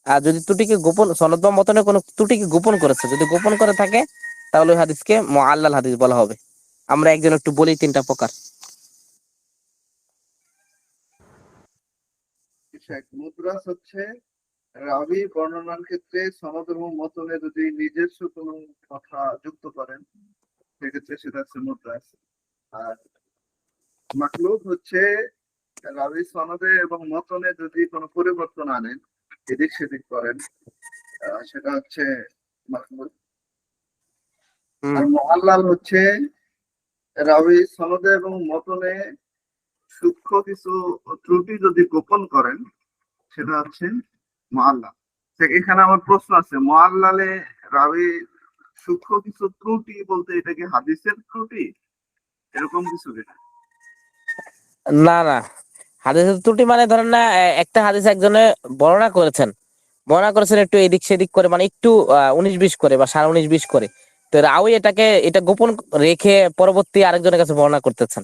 আর যদি ত্রুটিকে গোপন, সনদ বা মতনের কোনো ত্রুটিকে গোপন করেছে, যদি গোপন করে থাকে, তাহলে ওই হাদিসকে মুআল্লাল হাদিস বলা হবে। আমরা একজন একটু বলি 3টা প্রকার। মুদ্রাস হচ্ছে রাবি বর্ণনার ক্ষেত্রে সনদ এবং মতনে যদি নিজস্ব কোনো কথা যুক্ত করেন, সেক্ষেত্রে সেটা হচ্ছে মুদ্রাস। আর মাকলুব হচ্ছে রাবি সনদে এবং মতনে যদি কোনো পরিবর্তন আনেন, এদিক সেদিক করেন, সেটা হচ্ছে মাকলুব। হম। আর মুআল্লাল হচ্ছে রাবি সনদে এবং মতনে সূক্ষ্ম কিছু ত্রুটি যদি গোপন করেন, সেটা হচ্ছে মুআল্লাল। এখানে আমার প্রশ্ন আছে, মুআল্লালে রাবি সূক্ষ্ম কিছু ত্রুটি বলতে এটা কি হাদিসের ত্রুটি, এরকম কিছু কিনা? না না, হাদিসের ত্রুটি মানে ধরেন না, একটা হাদিস একজনে বর্ণনা করেছেন, একটু এদিক সেদিক করে, মানে একটু 19-20 করে বা 19.5 করে। তো রাউই এটা গোপন রেখে পরবর্তী আরেকজনের কাছে বর্ণনা করতেছেন,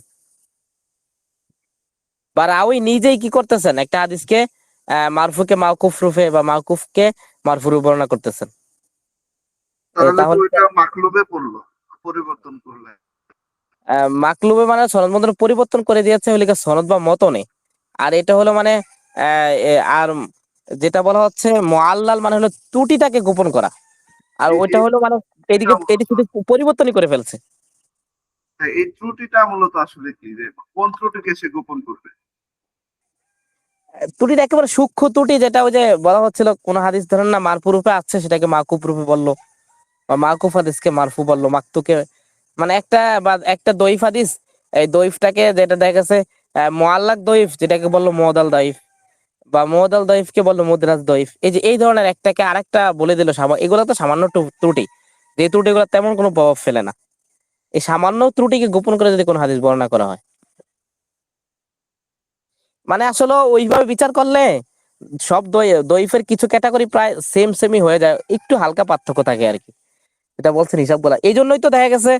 বা রাউই নিজেই কি করতেছেন, একটা হাদিসকে মারফুকে মাওকুফ রূপে বা মাওকুফকে মারফু রূপে বর্ণনা করতেছেন। তাহলে তো তাহলে ওইটা মাকলুবে পড়লো, পরিবর্তন করলে। মাকলুবে মানে সনদ মতন পরিবর্তন করে দিয়েছে, হলে কি সনদ বা মতনে। আর এটা হলো মানে আর যেটা বলা হচ্ছে মুআল্লাল মানে হলো ত্রুটিটাকে গোপন করা, আর জি জি, ওইটা হলো মানে ত্রুটিটা এদিকে এদিক মূলত, সেদিক পরিবর্তনই করে ফেলছে। হ্যাঁ, এই ত্রুটিটা মূলত আসলে কি, যে কোন ত্রুটিকে সে গোপন করবে? ত্রুটিটা একেবারে সূক্ষ্ম ত্রুটি, যেটা ওই যে বলা হচ্ছিল কোন হাদিস ধরেন না মারফু রূপে আছে, সেটাকে মাকুফ রূপে বললো, বা মাকুফ হাদিসকে মারফু বললো, মাকতুকে মানে একটা দইফ হাদিস, এই দইফটাকে যেটা দেখা গেছে মুআল্লাক দইফ, যেটাকে বললো মুআদাল দইফ, বা মুআদাল দইফকে বললো মুদরাজ দইফ। এই যে এই ধরনের একটাকে আরেকটা বলে দিল, এগুলো তো সামান্য ত্রুটি, যে ত্রুটিগুলো তেমন কোনো প্রভাব ফেলে না। এই সামান্য ত্রুটিকে গোপন করে যদি কোনো হাদিস বর্ণনা করা হয়, মানে আসলে ওইভাবে বিচার করলে সব দইফের কিছু ক্যাটাগরি প্রায় সেমই হয়ে যায়, একটু হালকা পার্থক্য থাকে আর কি। এটা বলছেন হিসাবগুলা, এই জন্যই তো দেখা গেছে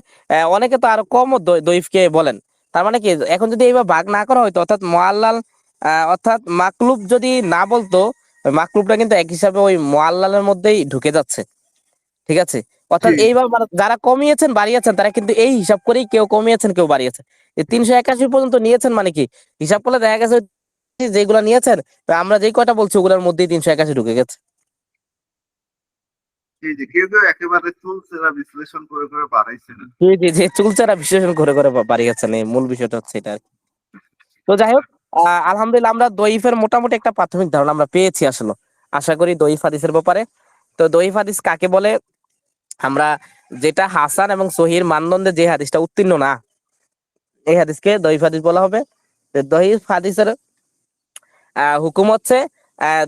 অনেকে তো আরো কম দইফকে বলেন। তার মানে কি, এখন যদি এইভাবে ভাগ না করা হয়তো, অর্থাৎ মুআল্লাল অর্থাৎ মাকলুব যদি না বলতো, ওই মাকলুবটা কিন্তু এক হিসাবে ওই মুআল্লালের মধ্যেই ঢুকে যাচ্ছে। ঠিক আছে, জি অর্থাৎ এইবার মানে যারা কমিয়েছেন বাড়িয়েছেন, তারা কিন্তু এই হিসাব করেই কেউ কমিয়েছেন কেউ বাড়িয়েছেন। এই 381 পর্যন্ত নিয়েছেন, মানে কি হিসাব করলে দেখা গেছে যেগুলা নিয়েছেন, আমরা যেই কয়টা বলছি ওগুলোর মধ্যেই 381 ঢুকে গেছে। জি জি, কেউ কেউ একেবারে চুলচেরা বিশ্লেষণ করে করে বাড়াইছেন। জি জি, যে চুলচেরা বিশ্লেষণ করে করে বাড়িয়েছেন, এই মূল বিষয়টা হচ্ছে এটা আর কি। তো যাই হোক, আলহামদুলিল্লাহ আমরা দইফের মোটামুটি একটা প্রাথমিক ধারণা আমরা পেয়েছি আসলে, আশা করি দইফ হাদিসের ব্যাপারে। তো দইফ হাদিস কাকে বলে, আমরা যেটা হাসান এবং সহির মানদণ্ডে যে হাদিসটা উত্তীর্ণ না, এই হাদিসকে দইফ হাদিস বলা হবে। দইফ হাদিসের হুকুম হচ্ছে,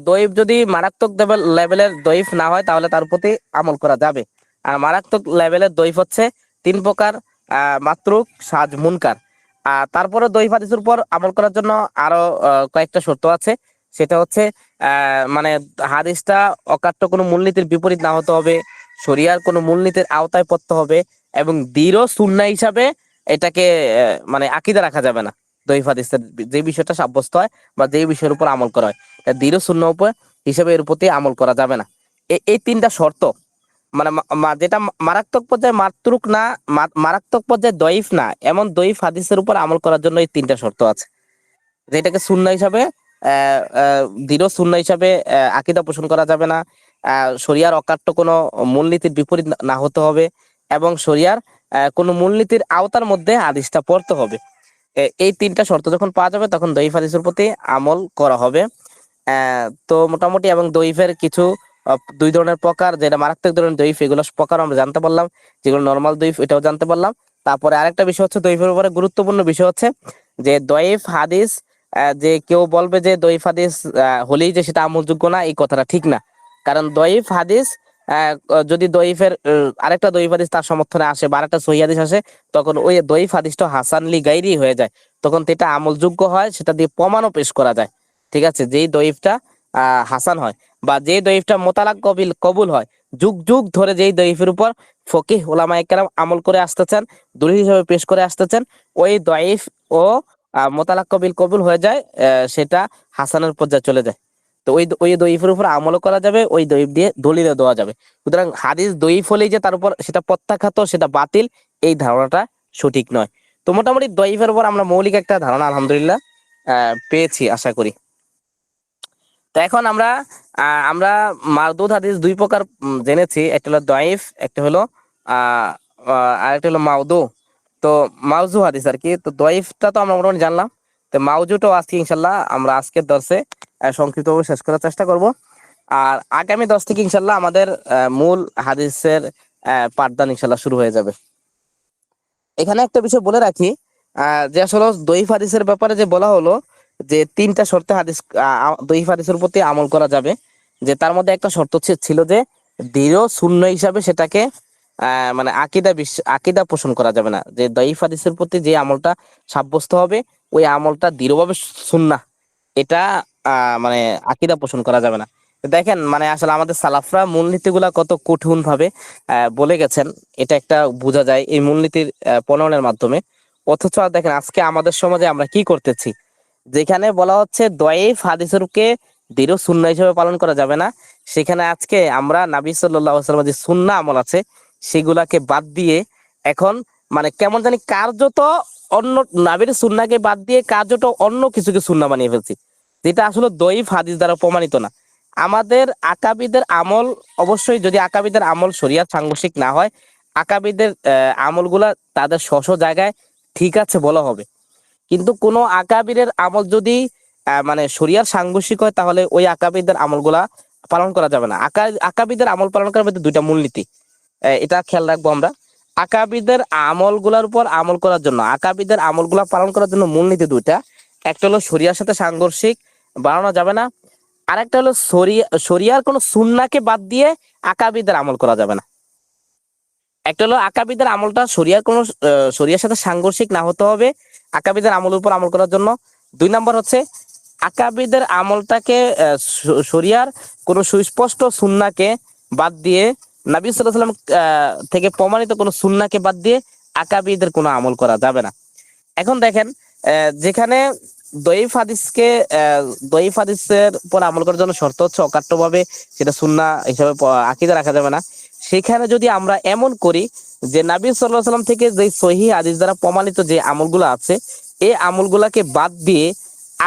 দইফ যদি মারাত্মক লেভেলের দইফ না হয় তাহলে তার প্রতি আমল করা যাবে। আর মারাত্মক লেভেলের দইফ হচ্ছে 3 প্রকার: মাতরুক, সাজ, মুনকার। তারপরে দইফ হাদিসের উপর আমল করার জন্য আরো কয়েকটা শর্ত আছে। সেটা হচ্ছে মানে হাদিসটা অকাট্য কোনো মূলনীতির বিপরীত না হতে হবে, শরিয়ার কোনো মূলনীতির আওতায় পড়তে হবে, এবং দৃঢ় সুন্নাহ হিসাবে এটাকে মানে আকীদা রাখা যাবে না। দইফ হাদিসের যে বিষয়টা সাব্যস্ত হয় বা যে বিষয়ের উপর আমল করা হয়, এটা দৃঢ় সুন্নাহ উপর হিসেবে এর প্রতি আমল করা যাবে না। এই 3টা শর্ত, মানে যেটা মারাত্মক পর্যায়ে মাতরুক না, মারাত্মক পর্যায়ে দইফ না, এমন দইফ হাদিসের উপর আমল করার জন্য এই 3টা শর্ত আছে। যেটাকে সুন্নাহ হিসাবে দৃঢ় সুন্নাহ হিসাবে আকীদা পোষণ করা যাবে না, শরিয়ার অকাট্য কোনো মূলনীতির বিপরীত না হতে হবে, এবং শরিয়ার কোনো মূলনীতির আওতার মধ্যে হাদিসটা পড়তে হবে। এই 3টা শর্ত যখন পাওয়া যাবে, তখন দইফ হাদিসের প্রতি আমল করা হবে। তো মোটামুটি, এবং দইফের কিছু 2 ধরনের প্রকার, যেটা মারাত্মক ধরনের দইফ, এগুলো প্রকার আমরা জানতে পারলাম। যেগুলো নর্মাল দইফ, এটাও জানতে পারলাম। তারপরে আরেকটা বিষয় হচ্ছে, দইফের উপরে গুরুত্বপূর্ণ বিষয় হচ্ছে যে দইফ হাদিস, যে কেউ বলবে যে দইফ হাদিস হলেই যে সেটা আমলযোগ্য না, এই কথাটা ঠিক না। কারণ দইফ হাদিস যদি দইফের আরেকটা দইফ হাদিস তার সমর্থনে আসে, বা আরেকটা সহিহ হাদিস আসে, তখন ওই দইফ হাদিসটা হাসান লি গাইরি হয়ে যায়। তখন তো এটা আমলযোগ্য হয়, সেটা দিয়ে প্রমাণও পেশ করা যায়। ঠিক আছে, যেই দইফটা হাসান হয়, বা যে দইফটা মোতালাক কবুল হয়, যুগ যুগ ধরে যেই দইফের উপর ফকিহ উলামায়ে কেরাম আমল করে আসতেছেন, দলিল হিসেবে পেশ করে আসতেছেন, ওই দইফ ও মোতালাক কবুল হয়ে যায়, সেটা হাসানের পর্যায়ে চলে যায়। তো ওই দইফের উপর আমলও করা যাবে, ওই দইফ দিয়ে দলিলও দেওয়া যাবে। সুতরাং হাদিস দইফ হলেই যে তার উপর সেটা প্রত্যাখ্যাত, সেটা বাতিল, এই ধারণাটা সঠিক নয়। তো মোটামুটি দইফের উপর আমরা মৌলিক একটা ধারণা আলহামদুলিল্লাহ পেয়েছি আশা করি। তো এখন আমরা মারদুদ হাদিস 2 প্রকার জেনেছি, একটা হলো দইফ, একটা হলো আহ আরেকটা হলো মাউদু। তো মাউজু হাদিস আর কি। তো দইফটা তো আমরা মোটামুটি জানলাম। তো মাউজুটাও আজকে ইনশাল্লাহ আমরা আজকের দর্শে সংক্ষিপ্তভাবে শেষ করার চেষ্টা করব। আর আগামী 10 থেকে ইনশাল্লাহ আমাদের মূল হাদিসের পাঠদান ইনশাল্লাহ শুরু হয়ে যাবে। এখানে একটা বিষয় বলে রাখি, যে আসলে দইফ হাদিসের ব্যাপারে যে বলা হলো যে 3টা শর্তে হাদিস, দইফ হাদিসের প্রতি আমল করা যাবে, যে তার মধ্যে একটা শর্ত ছিল যে দৃঢ় সুন্নাহ হিসাবে সেটাকে মানে আকীদা পোষণ করা যাবে না। যে দইফ হাদিসের প্রতি যে আমলটা সাব্যস্ত হবে, ওই আমলটা দৃঢ়ভাবে সুন্নাহ এটা মানে আকীদা পোষণ করা যাবে না। দেখেন মানে আসলে আমাদের সালাফরা মূলনীতিগুলা কত কঠিন ভাবে বলে গেছেন, এটা একটা বোঝা যায় এই মূলনীতির প্রণয়নের মাধ্যমে। অথচ দেখেন আজকে আমাদের সমাজে আমরা কি করতেছি, যেখানে বলা হচ্ছে দয়ীফ হাদিসকে দৃঢ় সুন্নাহ হিসেবে পালন করা যাবে না, সেখানে আজকে আমরা নবী সাল্লাল্লাহু আলাইহি ওয়াসাল্লামের যে সুন্নাহ আমল আছে সেগুলাকে বাদ দিয়ে এখন মানে কেমন জানি কার্যত অন্য নবীর সুন্নাহকে বাদ দিয়ে কার্যত অন্য কিছুকে সুন্নাহ বানিয়ে ফেলছি, যেটা আসলে দয়ীফ হাদিস দ্বারা প্রমাণিত না। আমাদের আকাবিদের আমল, অবশ্যই যদি আকাবিদের আমল শরিয়াত সাংঘর্ষিক না হয়, আকাবিদের আমলগুলা তাদের স্ব জায়গায় ঠিক আছে বলা হবে। কিন্তু কোনো আকাবিরের আমল যদি মানে শরিয়ার সাংঘর্ষিক হয়, তাহলে ওই আকাবিরদের আমলগুলা পালন করা যাবে না। আকাবিদের আমল পালন করার মধ্যে দুইটা মূলনীতি, এটা খেয়াল রাখবো আমরা। আকাবিদের আমলগুলার উপর আমল করার জন্য, আকাবিদের আমলগুলা পালন করার জন্য মূলনীতি দুইটা। একটা হলো শরিয়ার সাথে সাংঘর্ষিক বানানো যাবে না, আরেকটা হলো শরিয়ার কোনো সুন্নাহকে বাদ দিয়ে আকাবিদের আমল করা যাবে না। একটা হলো আকাবিদের আমলটা শরিয়ার সাথে সাংঘর্ষিক না হতে হবে আকাবিদের আমলের উপর আমল করার জন্য। দুই নাম্বার হচ্ছে আকাবিদের আমলটাকে শরিয়ার কোনো সুস্পষ্ট সুন্নাহকে বাদ দিয়ে, নবী সাল্লাল্লাহু আলাইহি ওয়াসাল্লাম থেকে প্রমাণিত কোনো সুন্নাহকে বাদ দিয়ে আকাবিদের কোনো আমল করা যাবে না। এখন দেখেন যেখানে দয়ীফ হাদিসকে দয়ীফ হাদিসের উপর আমল করার জন্য শর্ত হচ্ছে অকাট্যভাবে সেটা সুন্নাহ হিসাবে আকীদা রাখা যাবে না, সেখানে যদি আমরা এমন করি যে নবী সাল্লাল্লাহু আলাইহি ওয়াসাল্লাম থেকে যে সহিহ হাদিস দ্বারা প্রমাণিত যে আমলগুলো আছে এই আমলগুলাকে বাদ দিয়ে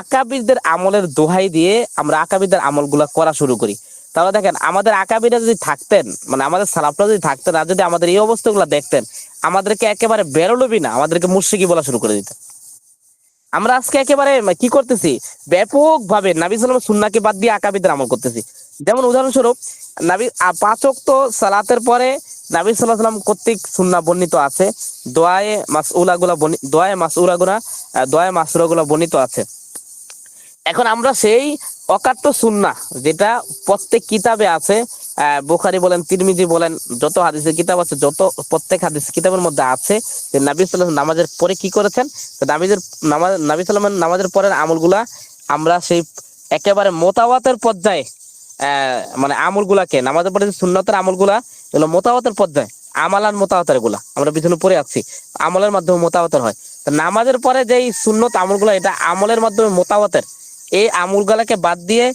আকাবিরদের আমলের দোহাই দিয়ে আমরা আকাবিরদের আমলগুলা করা শুরু করি, তাহলে দেখেন আমাদের আকাবিরা যদি থাকতেন, মানে আমাদের সালাফরা যদি থাকতেন আর যদি আমাদের এই অবস্থাগুলো দেখতেন, আমাদেরকে একেবারে বেরোলবি না, আমাদেরকে মুশরিকি বলা শুরু করে দিতেন। আমরা আজকে একেবারে কি করতেছি, ব্যাপক ভাবে নবী সাল্লাল্লাহু আলাইহি ওয়াসাল্লাম সুন্নাহকে বাদ দিয়ে আকাবিদের আমল করতেছি। যেমন উদাহরণস্বরূপ নবী 5 ওয়াক্ত সালাতের পরে নবী সাল্লাল্লাহু আলাইহি ওয়াসাল্লাম কর্তৃক সুন্নাহ বর্ণিত আছে, দোয়ায়ে মাসউরাগুলা বর্ণিত আছে। এখন আমরা সেই অকাট্য সুন্নাহ যেটা প্রত্যেক কিতাবে আছে, বুখারী বলেন তিরমিজি বলেন যত হাদিসের কিতাব আছে, যত প্রত্যেক হাদিস কিতাবের মধ্যে আছে যে নবী সাল্লাল্লাহু আলাইহি ওয়াসাল্লাম নামাজের পরে কি করেছেন, তো নবী সাল্লাল্লাহু আলাইহি ওয়াসাল্লাম নামাজের পরের আমলগুলা আমরা সেই একেবারে মোতাওয়াতের পর্যায়ে মানে আমলগুলাকে, নামাজের পরে সুন্নতের আমলগুলা এগুলো মোতাওয়াতের পর্যায়ে, আমালান মোতাওয়াতের গুলা আমরা পিছনে পড়ে আসছি, আমলের মাধ্যমে মোতাওয়াতের হয়। তো নামাজের পরে যেই সুন্নত আমলগুলা এটা আমলের মাধ্যমে মোতাওয়াতের, এই আমলগুলাকে বাদ দিয়ে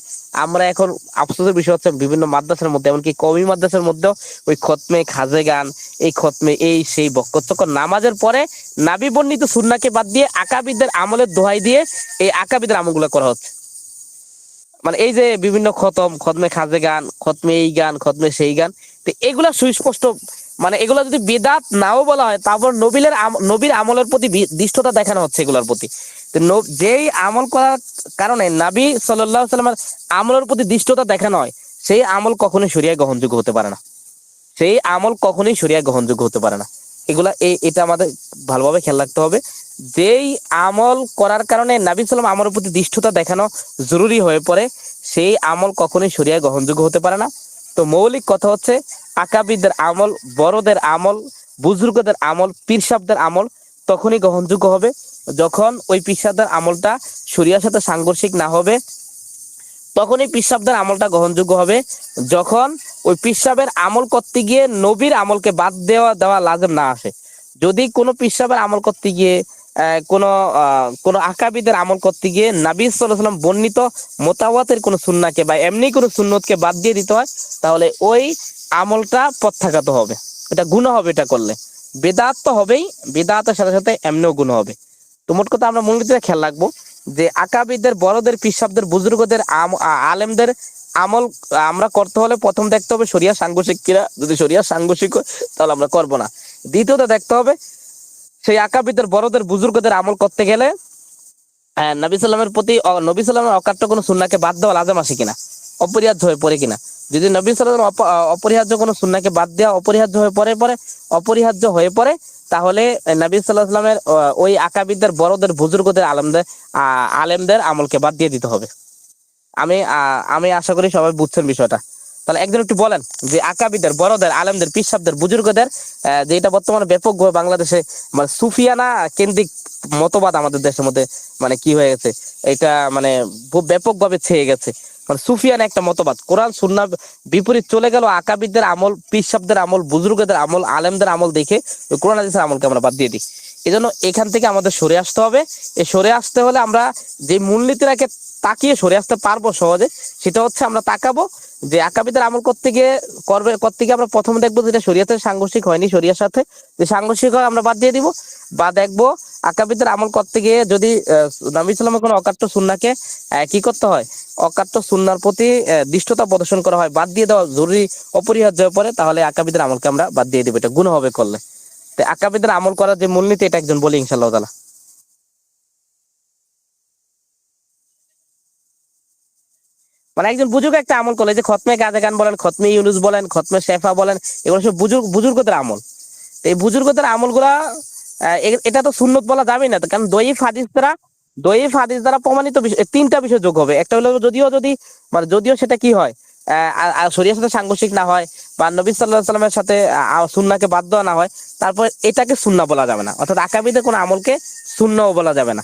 আমরা এখন আফসোসের বিষয় হচ্ছে বিভিন্ন মাদ্রাসার মধ্যে, এমনকি কওমি মাদ্রাসার মধ্যেও ওই খতমে খাজে গান, এই খতমে এই সেই বক্কচক্কর নামাজের পরে নাবি বর্ণিত সুন্নাহকে বাদ দিয়ে আকাবিদের আমলের দোহাই দিয়ে এই আকাবিদের আমলগুলো করা হচ্ছে। মানে এই যে বিভিন্ন খতমে খাজে গান, খতমে এই গান, খতমে সেই গান, তো এগুলা সুস্পষ্ট, মানে এগুলা যদি বিদআত নাও বলা হয় তারপর নবীর আমলের প্রতি দৃষ্টতা দেখানো হচ্ছে এগুলোর প্রতি। তো যেই আমল করার কারণে নবী সাল্লাল্লাহু আলাইহি ওয়াসাল্লামের আমলের প্রতি দৃষ্টতা দেখানো হয়, সেই আমল কখনোই শরিয়ায় গ্রহণযোগ্য হতে পারে না, সেই আমল কখনোই শরিয়ায় গ্রহণযোগ্য হতে পারে না। এটা আমাদের ভালোভাবে খেয়াল রাখতে হবে। যেই আমল করার কারণে নবী সাল্লাল্লাহু আমলের প্রতি দৃষ্টতা দেখানো জরুরি হয়ে পড়ে, সেই আমল কখনোই শরিয়ায় গ্রহণযোগ্য হতে পারে না। তো মৌলিক কথা হচ্ছে আকাবিদের আমল, বড়দের আমল, বুজুর্গদের আমল, পীর সাহেবদের আমল তখনই গ্রহণযোগ্য হবে যখন ওই পীর সাহেবদের আমলটা শরিয়ার সাথে সাংঘর্ষিক না হবে। তখনই পীর সাহেবদের আমলটা গ্রহণযোগ্য হবে যখন ওই পীর সাহেবের আমল করতে গিয়ে নবীর আমলকে বাদ দেওয়া লাজম না আসে। যদি কোনো পীর সাহেবের আমল করতে গিয়ে কোন আকাবিদের আমল করতে গিয়ে নবী সাল্লাল্লাহু আলাইহি ওয়াসাল্লাম বর্ণিত মোতাওয়াতের কোন সুন্নাহকে বা এমনি কোন সুন্নতকে বাদ দিয়ে দিতে হয়, তাহলে ওই আমলটা প্রত্যাখ্যাত হবে, এটা গুনাহ হবে। এটা করলে বিদআত তো হবেই, বিদআতের সাথে সাথে এমনিও গুনাহ হবে। তো মোট কথা আমরা মূলনীতিটা খেয়াল রাখবো যে আকাবিদের, বড়দের, পীর সাহেবদের, বুজুর্গদের, আলেমদের আমল আমরা করতে হলে প্রথম দেখতে হবে শরিয়া সাংঘর্ষিক কিনা, যদি শরিয়া সাংঘর্ষিক হয় তাহলে আমরা করবো না। দ্বিতীয়ত দেখতে হবে সেই আকাবিদের, বড়দের, বুজুর্গদের আমল করতে গেলে নবী সাল্লামের প্রতি, নবী সাল্লামের অকাট্য কোনো সুন্নাহকে বাদ দেওয়া লাজম আসে কিনা, অপরিহার্য হয়ে পড়ে কিনা। যদি নবী সাল্লাল্লাহু অপরিহার্য কোনো সুন্নাহকে বাদ দেওয়া অপরিহার্য হয়ে পড়ে তাহলে নবী সাল্লাল্লাহু আলাইহি ওয়াসাল্লামের ওই আকাবিদের, বড়দের, বুজুর্গদের, আলেমদের আমলকে বাদ দিয়ে দিতে হবে। আমি আশা করি সবাই বুঝছেন বিষয়টা। তাহলে একজন একটু বলেন যে আকাবিদের, বড়দের, আলেমদের, পীর সাহেবদের, বুজুর্গদের যে এটা বর্তমানে ব্যাপকভাবে বাংলাদেশে মানে সুফিয়ানা কেন্দ্রিক মতবাদ আমাদের দেশের মধ্যে মানে কি হয়ে গেছে, এটা মানে ব্যাপকভাবে ছেয়ে গেছে। মানে সুফিয়ানা একটা মতবাদ, কোরআন সুন্নাহ বিপরীত চলে গেল, আকাবিদের আমল, পীর সাহেবদের আমল, বুজুর্গদের আমল, আলেমদের আমল দেখে ওই কোরআন হাদিসের আমলকে আমরা বাদ দিয়ে দিই। এই জন্য এখান থেকে আমাদের সরে আসতে হবে। এই সরে আসতে হলে আমরা যে মূলনীতিটাকে তাকিয়ে সরে আসতে পারবো সহজে, সেটা হচ্ছে আমরা তাকাবো যে আকাবিদের আমল করতে গিয়ে আমরা প্রথমে দেখবো যেটা শরীয়তের সাংঘর্ষিক হয়নি, শরীয়তের সাথে যে সাংঘর্ষিক হয় আমরা বাদ দিয়ে দিব। বা দেখবো আকাবিদের আমল করতে গিয়ে যদি নবী সাল্লামের কোনো অকাট্য সুন্নাহকে কি করতে হয়, অকাট্য সুন্নাহর প্রতি দৃষ্টতা প্রদর্শন করা হয়, বাদ দিয়ে দেওয়া জরুরি অপরিহার্য হয়ে পড়ে, তাহলে আকাবিদের আমলকে আমরা বাদ দিয়ে দিব, এটা গুনাহ হবে করলে। তো আকাবিদের আমল করার যে মূলনীতি, এটা একজন বলি ইনশাআল্লাহ তাআলা। মানে একজন বুজুর্গ একটা আমল করলে, যে খতমে গাজে গান বলেন, খতমে ইউনুস বলেন, খতমে শেফা বলেন, এগুলো সব বুজুর্গদের আমল। তো এই বুজুর্গদের আমলগুলা এটা তো সুন্নত বলা যাবে না, কারণ দয়ীফ হাদিস দ্বারা প্রমাণিত বিষয়, তিনটা বিষয় যোগ হবে। একটা হলো যদিও সেটা কি হয়, শরীয়তের সাথে সাংঘর্ষিক না হয়, বা নবী সাল্লাল্লাহু আলাইহি সাল্লামের সাথে সুন্নাহকে বাদ দেওয়া না হয়, তারপর এটাকে সুন্নাহ বলা যাবে না, অর্থাৎ আকাবিদের কোনো আমলকে সুন্নাহ বলা যাবে না।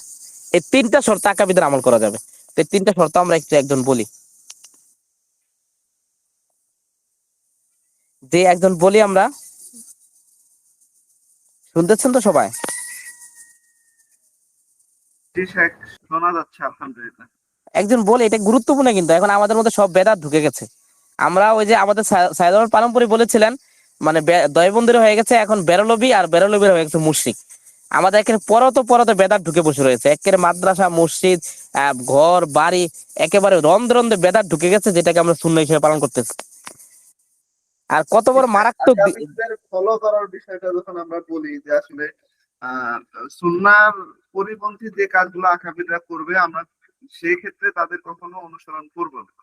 এই তিনটা শর্ত আকাবিদের আমল করা যাবে। তো এই তিনটা শর্ত আমরা একজন বলি, যে একজন বলি আমরা, শুনতেছেন তো সবাই? জি শেখ, শোনা যাচ্ছে আলহামদুলিল্লাহ। একজন বলে, এটা গুরুত্বপূর্ণ, কিন্তু এখন আমাদের মধ্যে সব বেদাত ঢুকে গেছে। আমরা ওই যে আমাদের সাইদুল পালনপুরি বলেছিলেন, মানে দয়বন্দির হয়ে গেছে এখন বেরলবি, আর বেরলবির হয়ে গেছে মুশরিক। আমাদের একেবারে পরতে বেদাত ঢুকে বসে রয়েছে, একেবারে মাদ্রাসা, মসজিদ, ঘর বাড়ি, একেবারে রন্ধে রন্ধে বেদাত ঢুকে গেছে, যেটাকে আমরা সুন্নাহ হিসেবে পালন করতেছি। আর কত বড় মারাত্মক আকাবিরদের ফলো করার বিষয়টা যখন আমরা বলি যে আসলে আহ সুন্নাহর পরিপন্থী যে কাজগুলো আকাবিররা করবে, আমরা সেই ক্ষেত্রে তাদের কখনো অনুসরণ করব না।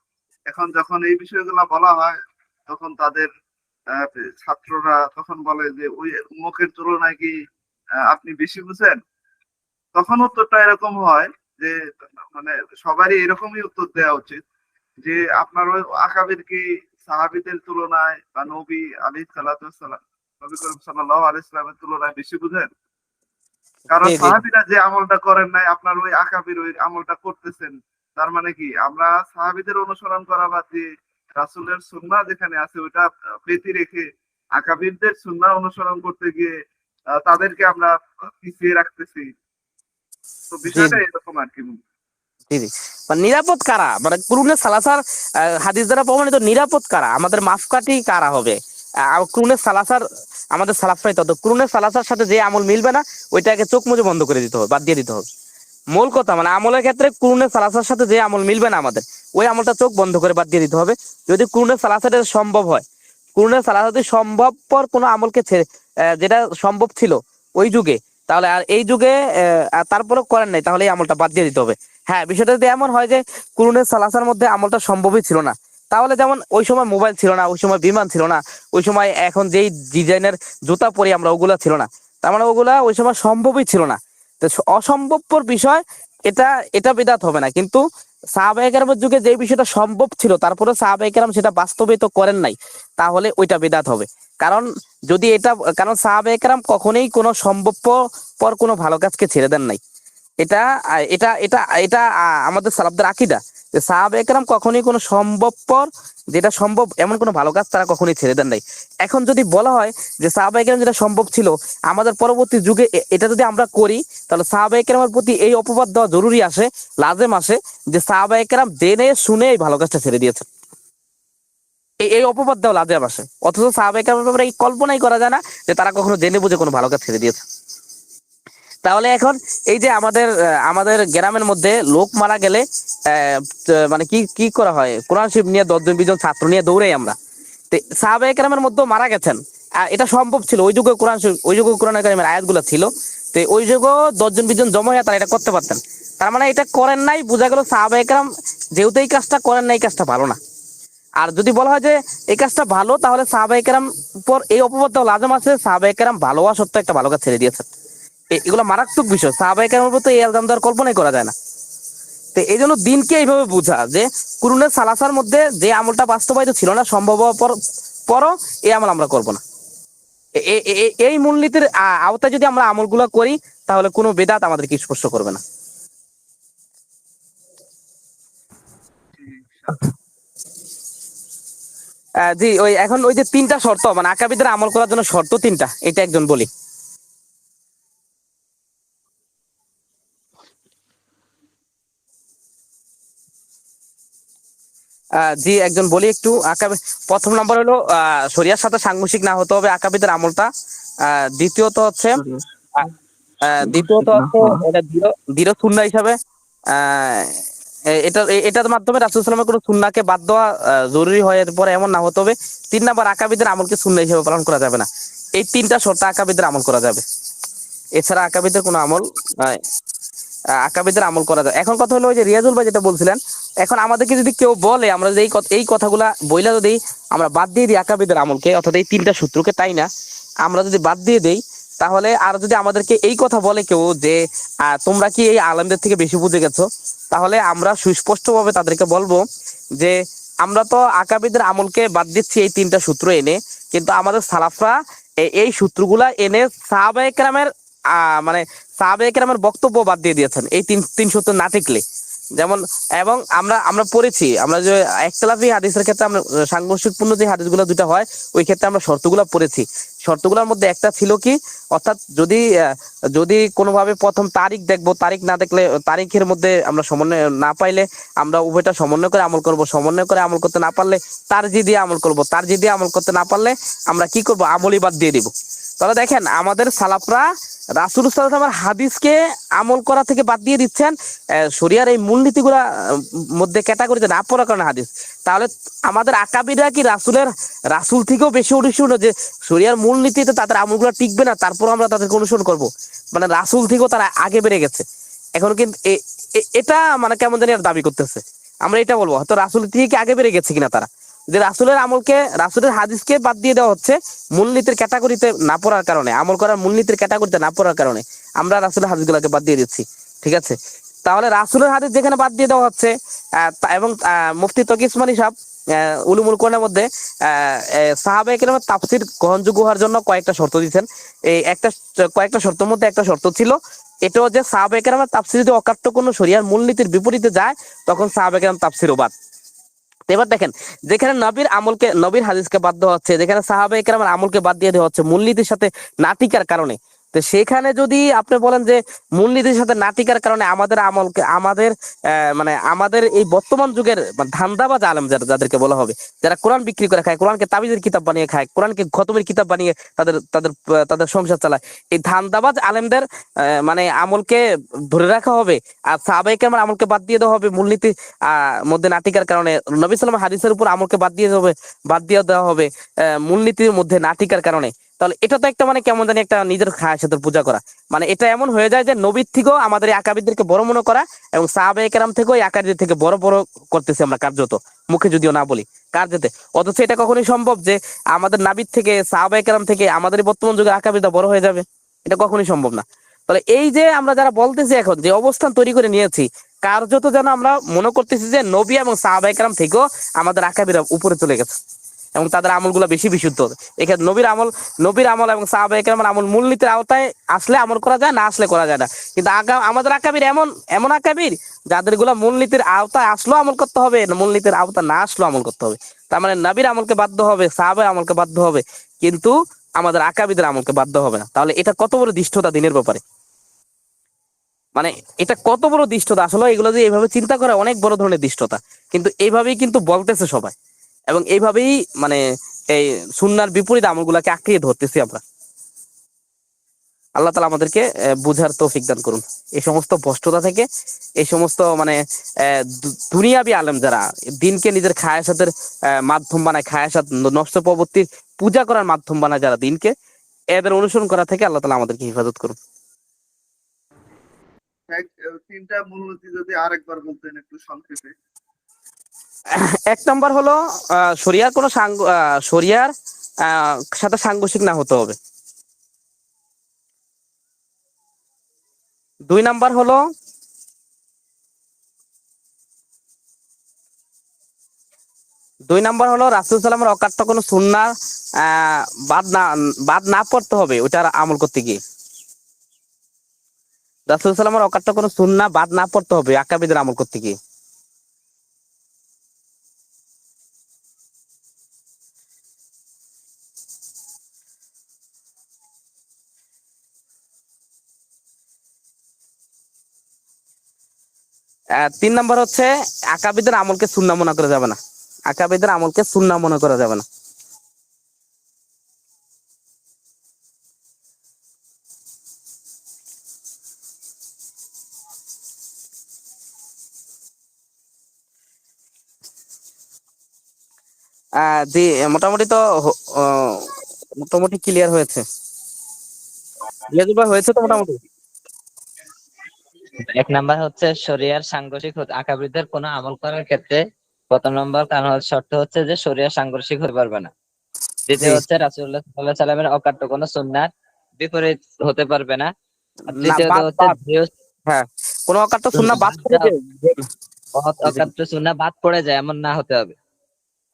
এখন যখন এই বিষয়গুলো বলা হয়, তখন তাদের আহ, ছাত্ররা তখন বলে যে ওই উম্মুকের তুলনায় কি আপনি বেশি বুঝেন? তখন উত্তরটা এরকম হয় যে মানে সবারই এরকমই উত্তর দেওয়া উচিত যে আপনার ওই আকাবির কি সাহাবীদের তুলনায় বা নবী আলাইহিস সালাতু ওয়াস সালাম, নবী করিম সাল্লাল্লাহু আলাইহি সাল্লামের তুলনায় বেশি বুঝেন? কারণ জি জি সাহাবীরা যে আমলটা করেন নাই, আপনার ওই আকাবির ওই আমলটা করতেছেন। তার মানে কি আমরা সাহাবীদের অনুসরণ করা বাদ দিয়ে রাসূলের সুন্নাহ যেখানে আছে ওটা পেতে রেখে আকাবিরদের সুন্নাহ অনুসরণ করতে গিয়ে তাদেরকে আমরা পিছিয়ে রাখতেছি। তো জি বিষয়টা এরকম আর কি। জি জি। মানে নিরাপদ কারা, মানে কুরুনে সালাসার হাদিস দ্বারা প্রমাণিত নিরাপদ কারা, আমাদের মাপকাঠি কারা হবে? কুরুনে সালাসার আমাদের সালাফরাই তত, কুরুনে সালাসার সাথে যে আমল মিলবে না, ওইটাকে চোখ মুজে বন্ধ করে দিতে হবে, বাদ দিয়ে দিতে হবে। মূল কথা মানে আমলের ক্ষেত্রে কুরুনে সালাসার সাথে যে আমল মিলবে না আমাদের, ওই আমলটা চোখ বন্ধ করে বাদ দিয়ে দিতে হবে। যদি কুরুনে সালাসাটা সম্ভব হয়, কুরুনে সালাসা যদি সম্ভবপর কোনো আমলকে ছেড়ে যেটা সম্ভব ছিল ওই যুগে, তাহলে আর এই যুগে তারপরেও করেন নাই, তাহলে এই আমলটা বাদ দিয়ে দিতে হবে। হ্যাঁ, বিষয়টা যদি এমন হয় যে কুরুনে সালাসার মধ্যে আমলটা সম্ভবই ছিল না, তাহলে যেমন ওই সময় মোবাইল ছিল না, ওই সময় বিমান ছিল না, ওই সময় এখন যেই ডিজাইনের জুতা পরি আমরা ওগুলা ছিল না, তার মানে ওগুলা ওই সময় সম্ভবই ছিল না। তো অসম্ভবপর বিষয়, এটা এটা বিদআত হবে না। কিন্তু সাহাবায়ে কেরামের যুগে যে বিষয়টা সম্ভব ছিল, তারপরে সাহাবায়ে কেরাম সেটা বাস্তবায়িত করেন নাই, তাহলে ওইটা বিদআত হবে। কারণ কারণ সাহাবায়ে কেরাম কখনোই কোনো সম্ভবপর কোনো ভালো কাজকে ছেড়ে দেন নাই। এটা এটা এটা এটা আমাদের সালাফদের আকীদা, যে সাহাবা একরাম কখনোই কোনো সম্ভবপর, যেটা সম্ভব এমন কোনো ভালো কাজ তারা কখনোই ছেড়ে দেন নাই। এখন যদি বলা হয় যে সাহাবা একরাম যেটা সম্ভব ছিল আমাদের পরবর্তী যুগে এটা যদি আমরা করি, তাহলে সাহাবা একরামের প্রতি এই অপবাদ দেওয়া জরুরি আসে, লাজেম আসে, যে সাহাবা একরাম জেনে শুনে এই ভালো কাজটা ছেড়ে দিয়েছে। এই অপবাদ দেওয়া লাজেম আসে, অথচ সাহাবা একরামের ব্যাপারে এই কল্পনাই করা যায় না যে তারা কখনো জেনে বুঝে কোনো ভালো কাজ ছেড়ে দিয়েছে। তাহলে এখন এই যে আমাদের গ্রামের মধ্যে লোক মারা গেলে মানে কি কি করা হয়, কোরআন শরীফ নিয়ে 10 জন 20 জন ছাত্র নিয়ে দৌড়াই আমরা। তো সাহাবায়ে কেরামের মধ্যে মারা গেছেন, এটা সম্ভব ছিল ওই যুগে, ওই যুগে কোরআন কারীমের আয়াতগুলো ছিল। তো ওই যুগে 10 জন 20 জন জমা হয়ে তারা এটা করতে পারতেন। তার মানে এটা করেন নাই, বোঝা গেল সাহাবায়ে কেরাম যেহেতু এই কাজটা করেন নাই, এই কাজটা ভালো না। আর যদি বলা হয় যে এই কাজটা ভালো, তাহলে সাহাবায়ে কেরাম পর এই অপবাদটা লাজম আছে, সাহাবায়ে কেরাম ভালো হওয়া সত্ত্বেও একটা ভালো কাজ ছেড়ে দিয়েছেন। এগুলো মারাত্মক বিষয়, সাহাবায়ে কেরামের উপর তো এই ইলজাম দেওয়ার কল্পনাই করা যায় না। তো এই জন্য দিনকে এইভাবে বোঝা যে কুরুনের সালাসার মধ্যে যে আমলটা বাস্তবায়িত ছিল না, সম্ভব হওয়ার পরও এই আমল আমরা করব না। এই মূলনীতির আওতায় যদি আমরা আমলগুলো করি তাহলে কোনো বেদাত আমাদেরকে স্পর্শ করবে না। জি, ওই এখন ওই যে 3টা শর্ত, মানে আকাবিদের আমল করার জন্য শর্ত 3টা, এটা একজন বলি। জি, একজন বলি একটু। প্রথম নম্বর হলো শরিয়ার সাথে সাংঘর্ষিক না হতে হবে আকাবিদের আমলটা। দ্বিতীয়ত হচ্ছে আহ, দ্বিতীয়ত হচ্ছে এটা দৃঢ় দৃঢ় সুন্নাহ হিসাবে, আহ, এটার মাধ্যমে রাসূল সাল্লাল্লাহু আলাইহি ওয়াসাল্লামের কোনো সুন্নাহকে বাদ দেওয়া জরুরি হয়ে পড়ে এমন না হতে হবে। 3 নম্বর, আকাবিদের আমলকে সুন্নাহ হিসেবে পালন করা যাবে না। এই 3টা শর্ত আকাবিদের আমল করা যাবে, এছাড়া আকাবিদের কোনো আমল আকাবিদের আমল করা যায়। এখন কথা হলো ওই যে রিয়াজুল ভাই যেটা বলছিলেন, এখন আমাদেরকে যদি কেউ বলে, আমরা যদি এই কথাগুলা বইলা যদি আমরা বাদ দিয়ে দিই আকাবিদের আমলকে, অর্থাৎ এই 3টা সূত্রকে, তাই না, আমরা যদি বাদ দিয়ে দেই, তাহলে আর যদি আমাদেরকে এই কথা বলে কেউ যে তোমরা কি এই আলেমদের থেকে বেশি বুঝে গেছো, তাহলে আমরা সুস্পষ্টভাবে তাদেরকে বলবো যে আমরা তো আকাবিদের আমলকে বাদ দিচ্ছি এই 3টা সূত্র এনে, কিন্তু আমাদের সালাফরা এই সূত্রগুলা এনে সাহাবায়ে কেরামের মানে সাহাবায়ে কেরামের বক্তব্য বাদ দিয়ে দিয়েছেন এই তিন সূত্র না টিকলে। যেমন, এবং আমরা আমরা পড়েছি, আমরা যে একতলাফি হাদিসের ক্ষেত্রে আমরা সাংঘর্ষিকপূর্ণ যে হাদিসগুলো দুটো হয়, ওই ক্ষেত্রে আমরা শর্তগুলো পড়েছি। শর্তগুলোর মধ্যে একটা ছিল কি, অর্থাৎ যদি কোনোভাবে প্রথম তারিখ দেখবো, তারিখ না দেখলে, তারিখের মধ্যে আমরা সমন্বয় না পাইলে আমরা উভয়টা সমন্বয় করে আমল করব, সমন্বয় করে আমল করতে না পারলে তারজি দিয়ে আমল করব, তারজি দিয়ে আমল করতে না পারলে আমরা কি করব, আমলই বাদ দিয়ে দিব। তাহলে দেখেন, আমাদের সালাফরা রাসূল সাল্লাল্লাহু আলাইহি ওয়াসাল্লামের হাদিসকে আমল করা থেকে বাদ দিয়ে দিচ্ছেন শরিয়ার এই মূলনীতিগুলা মধ্যে ক্যাটাগরিতে না পড়ার কারণে হাদিস। তাহলে আমাদের আকাবিরা কি রাসূল থেকেও বেশি অনুসরণ, যে শরিয়ার মূলনীতিতে তাদের আমলগুলো টিকবে না, তারপর আমরা তাদেরকে অনুসরণ করব, মানে রাসূল থেকেও তারা আগে বেড়ে গেছে। এখন কিন্তু এটা মানে কেমন জানি আর দাবি করতেছে। আমরা এটা বলবো, হয়তো রাসূল থেকে কি আগে বেড়ে গেছে কিনা তারা, যে রাসূলের আমলকে, রাসূলের হাদিসকে বাদ দিয়ে দেওয়া হচ্ছে মূলনীতির ক্যাটাগরিতে না পড়ার কারণে, আমল করার মূলনীতির ক্যাটাগরিতে না পড়ার কারণে আমরা রাসূলের হাদিসগুলোকে বাদ দিয়ে দিচ্ছি। ঠিক আছে, তাহলে রাসূলের হাদিস যেখানে বাদ দিয়ে দেওয়া হচ্ছে, এবং মুফতি তকি উসমানী সাহেব উলুমুল কোরআনের মধ্যে সাহাবায়ে কেরামের তাফসীর গ্রহণযোগ্য হওয়ার জন্য কয়েকটা শর্ত দিয়েছেন। এই কয়েকটা শর্তের মধ্যে একটা শর্ত ছিল এটাও যে সাহাবায়ে কেরামের তাফসীর যদি অকাট্য কোনো শরিয়ার মূলনীতির বিপরীতে যায়, তখন সাহাবায়ে কেরাম তাফসীরও বাদ। এবার দেখেন, যেখানে নবীর হাদিসকে বাদ দেওয়া হচ্ছে, যেখানে সাহাবায়ে কেরামের আমলকে বাদ দিয়ে দেওয়া হচ্ছে মূলনীতির সাথে না টিকার কারণে, তো সেখানে যদি আপনি বলেন যে মূলনীতির সাথে না টিকার কারণে আমাদের আমলকে, মানে আমাদের এই বর্তমান যুগের ধান্দাবাজ আলেম যাদেরকে বলা হবে, যারা কোরআন বিক্রি করে খায়, কোরআনকে তাবিজের কিতাব বানিয়ে খায়, কোরআনকে খতমের কিতাব বানিয়ে তাদের তাদের তাদের সংসার চালায়, এই ধান্দাবাজ আলেমদের মানে আমলকে ধরে রাখা হবে, আর সাহাবায়ে কেরামের আমলকে বাদ দিয়ে দেওয়া হবে মূলনীতি মধ্যে না টিকার কারণে, নবী সাল্লাল্লাহু হাদিসের উপর আমলকে বাদ দিয়ে দেওয়া হবে মূলনীতির মধ্যে না টিকার কারণে। তাহলে এটা তো একটা মানে কেমন জানি একটা নিজের খায়াসাতের পূজা করা, মানে এটা এমন হয়ে যায় যে নবীর থেকেও আমাদের এই আকাবিরদেরকে বড় মনে করা, এবং সাহাবায়ে কেরাম থেকেও এই আকাবিরদের থেকে বড় বড় করতেছি আমরা কার্যত, মুখে যদিও না বলি, কার্যতে। অথচ এটা কখনোই সম্ভব যে আমাদের নাবির থেকে, সাহাবায়ে কেরাম থেকে আমাদের এই বর্তমান যুগে আকাবিররা বড় হয়ে যাবে? এটা কখনোই সম্ভব না। তাহলে এই যে আমরা যারা বলতেছি এখন যে অবস্থান তৈরি করে নিয়েছি, কার্যত যেন আমরা মনে করতেছি যে নবী এবং সাহাবায়ে কেরাম থেকেও আমাদের আকাবিররা উপরে চলে গেছে এবং তাদের আমলগুলো বেশি বিশুদ্ধ। এখানে নবীর আমল এবং সাহাবায়ে কেরামের আমল মূলনীতির আওতায় আসলে আমল করা যায়, না আসলে করা যায় না। কিন্তু আমাদের আকাবির এমন আকাবির যাদের গুলা মূলনীতির আওতায় আসলেও আমল করতে হবে, মূলনীতির আওতায় না আসলেও আমল করতে হবে। তার মানে নবীর আমলকে বাধ্য হবে, সাহাবায়ে আমলকে বাধ্য হবে, কিন্তু আমাদের আকাবিদের আমলকে বাধ্য হবে না। তাহলে এটা কত বড় দৃষ্টতা দিনের ব্যাপারে, মানে এটা কত বড় দৃষ্টতা! আসলে এগুলো যে এইভাবে চিন্তা করে অনেক বড় ধরনের দৃষ্টতা, কিন্তু এইভাবেই কিন্তু বলতেছে সবাই, এবং এইভাবেই মানে এই সুন্নাহর বিপরীত আমলগুলাকে আঁকড়িয়ে ধরতেছি আমরা। আল্লাহ তাআলা আমাদেরকে বুঝার তৌফিক দান করুন এই সমস্ত ভ্রষ্টতা থেকে, এই সমস্ত মানে দুনিয়াবি আলেম যারা দিনকে নিজের খায়াসাতের মাধ্যম বানায়, খায়াসাত নষ্ট প্রবৃত্তির পূজা করার মাধ্যম বানায় যারা দিনকে, এদের অনুসরণ করা থেকে আল্লাহ তাআলা আমাদেরকে হেফাজত করুন। 3টা মূলনীতি যদি আরেকবার বলতেন একটু সংক্ষেপে। 1 নম্বর হলো শরিয়ার সাথে সাংঘর্ষিক না হতে হবে। 2 নাম্বার হলো 2 নাম্বার হলো রাসূল সাল্লামের অকাট্য কোনো সুন্নাহ আহ বাদ না পড়তে হবে ওটার আমল করতে গিয়ে। রাসূল সাল্লামের অকাট্য কোনো সুন্নাহ বাদ না পড়তে হবে আকাবিদের আমল করতে গিয়ে। 3 নাম্বার হচ্ছে আকাবিদের আমলকে সুন্নাহ মনে করা যাবে না। আকাবিদের আমলকে সুন্নাহ মনে করা যাবে না। জি, মোটামুটি তো মোটামুটি ক্লিয়ার হয়েছে। ভাই হয়েছে তো মোটামুটি। এক নাম্বার হচ্ছে শরিয়ার সাংঘর্ষিক আকাবিরদের কোনো আমল করার ক্ষেত্রে প্রথম নম্বর কারণ শর্ত হচ্ছে যে শরিয়ার সাংঘর্ষিক হতে পারবে না। দ্বিতীয় জি, হচ্ছে রাসূলুল্লাহ সাল্লাল্লাহু আলাইহি সাল্লামের অকাট্য কোনো সুন্নাত বিপরীত হতে পারবে না। আর না তৃতীয়ত বাদ হচ্ছে বাদ যে হ্যাঁ, কোনো অকাট্য সুন্নাহ বাদ করে জি অকাট্য সুন্নাহ বাদ পড়ে যায় এমন না হতে হবে।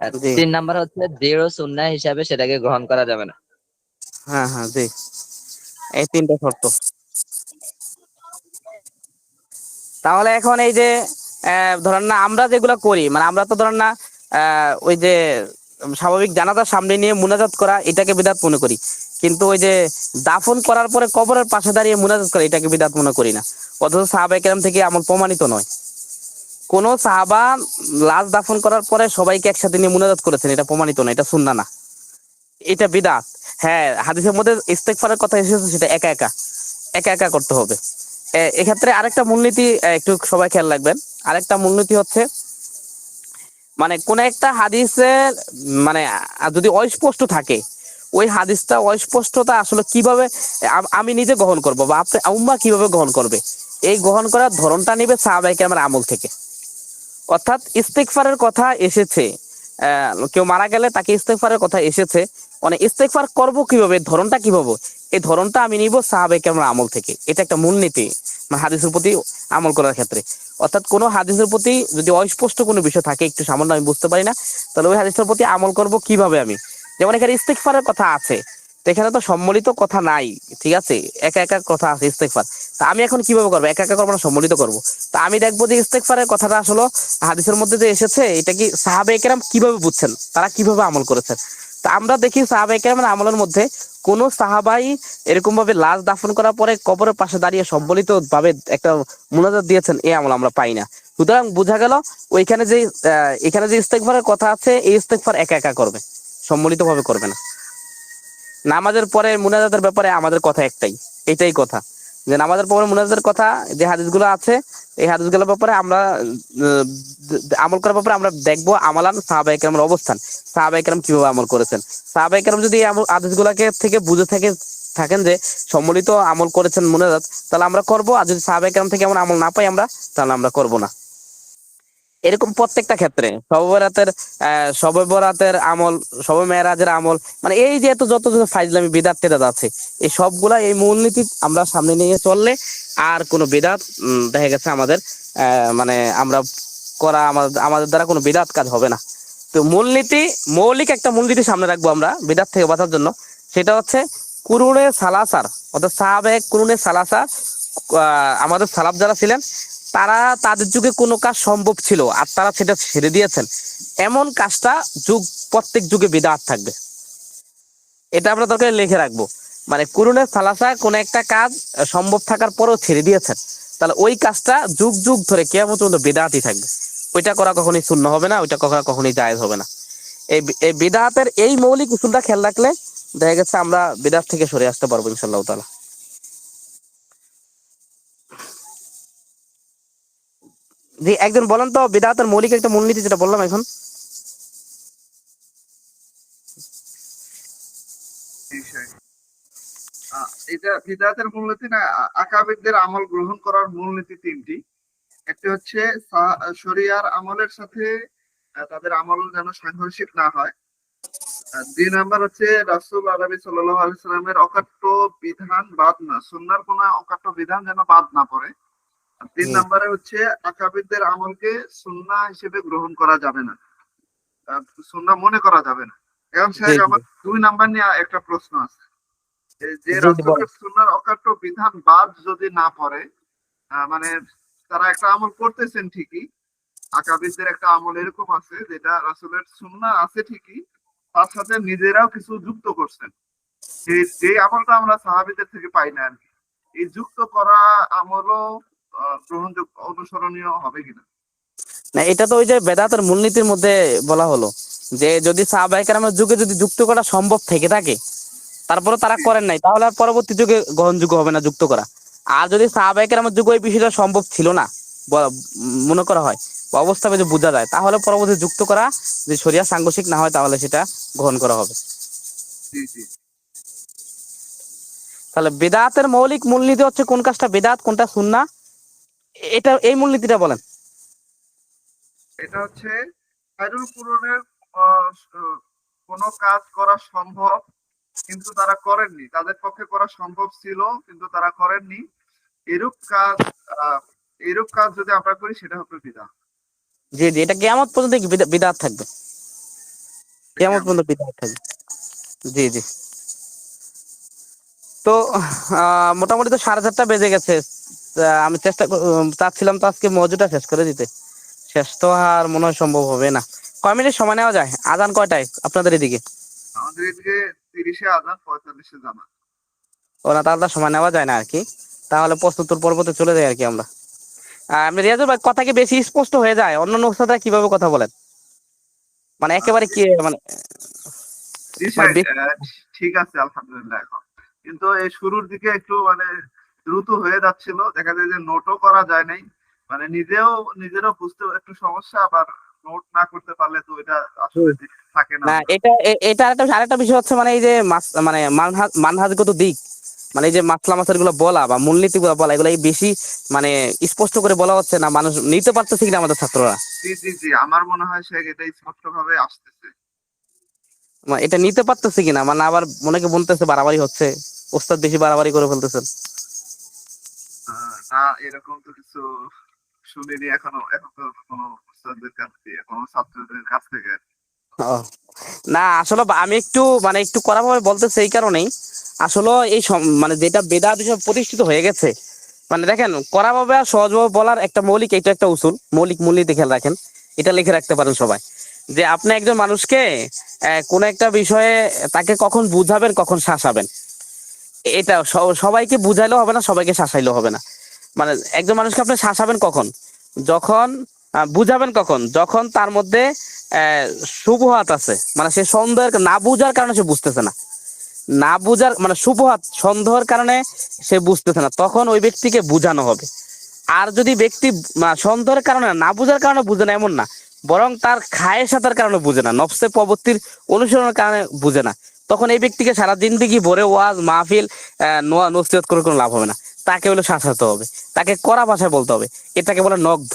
আর জি 3 নাম্বার হচ্ছে দৃঢ় সুন্নাহ হিসাবে সেটাকে গ্রহণ করা যাবে না। হ্যাঁ হ্যাঁ জি, এই 3টা শর্ত। তাহলে এখন এই যে ধরেন না আমরা যেগুলো করি, মানে আমরা তো ধরেন না ওই যে স্বাভাবিক জানাজার সামনে নিয়ে মুনাজাত করা এটাকে বিদআত মনে করি, কিন্তু ওই যে দাফন করার পরে কবরের পাশে দাঁড়িয়ে মুনাজাত করা এটাকে বিদআত মনে করি না। অথচ সাহাবায়ে কেরাম থেকে আমল প্রমাণিত নয়। কোন সাহাবা লাশ দাফন করার পরে সবাইকে একসাথে নিয়ে মুনাজাত করেছেন, এটা প্রমাণিত না, এটা সুন্নাহ না, এটা বিদআত। হ্যাঁ, হাদিসের মধ্যে ইস্তেগফারের কথা এসেছে, সেটা একা একা একা একা করতে হবে। এক্ষেত্রে আরেকটা মূলনীতি একটু সবাই খেয়াল রাখবেন। আরেকটা মূলনীতি হচ্ছে, মানে কোন একটা হাদিসের মানে যদি অস্পষ্ট থাকে, ওই হাদিসটা অস্পষ্টতা আসলে কিভাবে আমি নিজে গ্রহণ করব বা আপনি উম্মাহ কিভাবে গ্রহণ করবে, এই গ্রহণ করার ধরনটা নিবে সাহাবায়ে কেরামের আমল থেকে। অর্থাৎ ইস্তেগফারের কথা এসেছে, কেউ মারা গেলে তাকে ইস্তেগফারের কথা এসেছে, মানে ইস্তেগফার করব কিভাবে, ধরনটা কিভাবে, এই ধরনটা আমি নিব সাহাবায়ে কেরামের আমল থেকে। এটা একটা মূলনীতি মানে হাদিসের প্রতি আমল করার ক্ষেত্রে। অর্থাৎ কোনো হাদিসের প্রতি যদি অস্পষ্ট কোনো বিষয় থাকে, একটু সামান্য আমি বুঝতে পারি না, তাহলে ওই হাদিসের প্রতি আমল করব কিভাবে আমি। যেমন এখানে ইস্তেগফারের কথা আছে, তো এখানে তো সম্মিলিত কথা নাই, ঠিক আছে, একা একা কথা আছে ইস্তেগফার। তা আমি এখন কিভাবে করবো, একা একা করবো না সম্মিলিত করবো? তা আমি দেখবো যে ইস্তেগফারের কথাটা আসলে হাদিসের মধ্যে যে এসেছে, এটা কি সাহাবায়ে কেরাম কিভাবে বুঝছেন, তারা কিভাবে আমল করেছেন। তা আমরা দেখি সাহাবায়ে কেরামের আমলের মধ্যে কোন সাহাবাই এরকম ভাবে লাশ দাফন করার পরে কবরের পাশে দাঁড়িয়ে সম্মিলিত ভাবে একটা মুনাজাত দিয়েছেন, এই আমল আমরা পাই না। সুতরাং বোঝা গেল ওইখানে যে এখানে যে ইস্তেগফারের কথা আছে, এই ইস্তেগফার একা একা করবে, সম্মিলিত ভাবে করবে না। নামাজের পরে মুনাজাতের ব্যাপারে আমাদের কথা একটাই, এটাই কথা, যে নামাজের পরে মুনাজাতের কথা যে হাদিসগুলো আছে, এই হাদিসগুলোর ব্যাপারে আমরা আমল করার ব্যাপারে আমরা দেখবো আমালান সাহাবায়ে কেরামের অবস্থান, সাহাবায়ে কেরাম কিভাবে আমল করেছেন। সাহাবায়ে কেরাম যদি এই হাদিসগুলোকে থেকে বুঝে থাকেন যে সম্মিলিত আমল করেছেন মুনাজাত, তাহলে আমরা করব। আর যদি সাহাবায়ে কেরাম থেকে এমন আমল না পাই আমরা, তাহলে আমরা করব না। এরকম প্রত্যেকটা ক্ষেত্রে শবে বরাতের আমল, শবে মেরাজের আমল, মানে এই যে যত যত ফাইজলামি বিদাত টেদাত আছে, এই সবগুলা এই মূলনীতি আমরা সামনে নিয়ে চললে আর কোনো বিদাত দেখা গেছে আমাদের মানে আমরা করা আমাদের দ্বারা কোনো বিদাত কাজ হবে না। তো মূলনীতি, মৌলিক একটা মূলনীতি সামনে রাখবো আমরা বিদাত থেকে বাঁচার জন্য, সেটা হচ্ছে কুরুনে সালাসার, অর্থাৎ সাহাবে কুরুনে সালাসা, আমাদের সালাফ যারা ছিলেন তারা, তাদের যুগে কোনো কাজ সম্ভব ছিল আর তারা সেটা ছেড়ে দিয়েছেন, এমন কাজটা প্রত্যেক যুগে বিদআত থাকবে। এটা আমরা দরকার লিখে রাখবো। মানে কুরুনে সালাসা কোন একটা কাজ সম্ভব থাকার পরেও ছেড়ে দিয়েছেন, তাহলে ওই কাজটা যুগ যুগ ধরে কিয়ামত পর্যন্ত বিদআতই থাকবে। ওইটা করা কখনোই সুন্নাহ হবে না, ওইটা করা কখনোই জায়েজ হবে না। এই বিদআতের এই মৌলিক উসুলটা খেয়াল রাখলে দেখা গেছে আমরা বিদআত থেকে সরে আসতে পারবো ইনশাআল্লাহ তাআলা। জি, একজন বলেন তো বিদআতের মৌলিক একটা মূলনীতি যেটা বললাম এখন। বিষয় এটা বিদআতের মূলনীতি না, আকাবিরদের আমল গ্রহণ করার মূলনীতি তিনটি। একটি হচ্ছে শরিয়ার আমলের সাথে তাদের আমল যেন সাংঘর্ষিক না হয়। 2 নাম্বার হচ্ছে রাসূল আরবি সাল্লাল্লাহু আলাইহি সাল্লামের অকাট্য বিধান বাদ না, সুন্নাহর কোনো অকাট্য বিধান যেন বাদ না পড়ে। আর 3 জি নম্বরে হচ্ছে আকাবিরদের আমলকে সুন্নাহ হিসেবে গ্রহণ করা যাবে না। সুন্নাহ মনে করা যাবে না। এখন জি সাহেব জি আমার 2 নাম্বার নিয়ে একটা প্রশ্ন আছে, যে জি জি বলেন। রাসূলের সুন্নাহর অকাট্য বিধান বাদ যদি না পড়ে, মানে তারা একটা আমল করতেছেন ঠিকই, আকাবিরদের একটা আমল এরকম আছে যেটা রাসূলের সুন্নাহ আছে ঠিকই, তার সাথে নিজেরাও কিছু যুক্ত করছেন, যে আমলটা আমরা সাহাবীদের থেকে পাই না আর কি। এই যুক্ত করা আমলও গ্রহণযোগ্য, অনুসরণীয় হবে কিনা? না, এটা তো ওই যে বেদাতের মূলনীতির মধ্যে বলা হলো যে যদি সাহাবায়ে কেরামের যুগে যদি যুক্ত করা সম্ভব থেকে থাকে, তারপরে তারা জি করেন নাই, তাহলে আর পরবর্তী যুগে গ্রহণযোগ্য হবে না যুক্ত করা। আর যদি সাহাবায়ে কেরামের যুগে ওই বিষয়টা সম্ভব ছিল না মনে করা হয় বা অবস্থা যদি বোঝা যায়, তাহলে পরবর্তী যুক্ত করা যদি শরিয়া সাংঘর্ষিক না হয় তাহলে সেটা গ্রহণ করা হবে। জি জি। তাহলে বেদাতের মৌলিক মূলনীতি হচ্ছে কোন কাজটা বেদাত কোনটা সুন্নাহ, এটা এই মূলনীতিটা বলেন। এটা হচ্ছে খায়রুল কুরুনের আহ, কোনো কাজ করা সম্ভব কিন্তু তারা করেননি, তাদের পক্ষে করা সম্ভব ছিল কিন্তু তারা করেননি, এরূপ কাজ, আহ এরূপ কাজ যদি আমরা করি সেটা হবে বিদআত। জি জি, এটা কিয়ামত পর্যন্ত বিদাত থাকবে, কিয়ামত কেমন? পর্যন্ত বিদাত থাকবে। জি জি। তো মোটামুটি তো 4:30 বেজে গেছে। আমি চাচ্ছিলাম তো আজকে মজুটা শেষ করে দিতে, শেষ তো আর মনে হয় সম্ভব হবে না। কয় মিনিট সময় নেওয়া যায়? আজান কয়টায় আপনাদের এদিকে? আমাদের এদিকে 30-এ আজান, 45-এ জামাত। ও না, তাহলে তার সময় নেওয়া যায় না আর কি। তাহলে প্রশ্নোত্তর পর্বতে চলে যাই আর কি আমরা। আমি রিয়াজুল ভাই, কথা কি বেশি স্পষ্ট হয়ে যায়? অন্যান্য ওস্তাদরা কিভাবে কথা বলেন, মানে একেবারে কি মানে জি মানে স্যার, ঠিক আছে আলহামদুলিল্লাহ এখন। কিন্তু এই শুরুর দিকে একটু মানে দ্রুত হয়ে যাচ্ছিল, দেখা যায় যে নোটও করা যায় নাই, মানে নিজেরও বুঝতে একটু সমস্যা, আবার নোট না করতে পারলে তো এটা আসলে থাকে না না, আমরা। এটা আরেকটা বিষয় হচ্ছে, মানে এই যে মানে মানহাজগত দিক, মানে এই যে মাসলা মাসের গুলো বলা বা মূলনীতি গুলো বলা, এগুলো এই বেশি মানে স্পষ্ট করে বলা হচ্ছে না, মানুষ নিতে পারতেছে কিনা আমাদের ছাত্ররা, জি জি জি, আমার মনে হয় সে এটা স্পষ্ট ভাবে আসতেছে। মানে এটা নিতে পারতেছে কিনা, মানে আবার অনেকে বলতেছে বাড়াবাড়ি হচ্ছে, ওস্তাদ বেশি বাড়াবাড়ি করে ফেলতেছেন। না, এরকম তো কিছু শুনিনি এখনো, এখন তো কোনো উস্তাদের কাছ থেকে, কোনো ছাত্রদের কাছ থেকে। ও, না আসলে আমি একটু কড়া ভাবে বলতেছি এই কারণেই। আসলে এই মানে যেটা বেদাত হিসেবে প্রতিষ্ঠিত হয়ে গেছে, মানে দেখেন কড়া ভাবে আর সহজ ভাবে বলার একটা মৌলিক, এটা একটা উসুল, মৌলিক মূলনীতি খেয়াল রাখেন, এটা লিখে রাখতে পারেন সবাই, যে আপনি একজন মানুষকে কোন একটা বিষয়ে তাকে কখন বুঝাবেন কখন শাসাবেন, এটা সবাইকে বুঝাইলেও হবে না, সবাইকে শাসাইলেও হবে না। মানে একজন মানুষকে আপনি শাসাবেন কখন, যখন বুঝাবেন কখন, যখন তার মধ্যে আহ শুভহাত আছে, মানে সে সন্দেহের না বুঝার কারণে সে বুঝতেছে না, না বুঝার মানে শুভহাত সন্দেহের কারণে সে বুঝতেছে না, তখন ওই ব্যক্তিকে বুঝানো হবে। আর যদি ব্যক্তি সন্দেহের কারণে না বুঝার কারণে বুঝে না এমন না, বরং তার খায়েশাতের কারণে বুঝে না, নফসে প্রবৃত্তির অনুসরণের কারণে বুঝে না, তখন এই ব্যক্তিকে সারা জিন্দেগি ভরে ওয়াজ মাহফিল নসিহত করে কোনো লাভ হবে না। তাকে হলো শাসাতে হবে, তাকে কড়া ভাষায় বলতে হবে, এটাকে বলে নগ্ধ,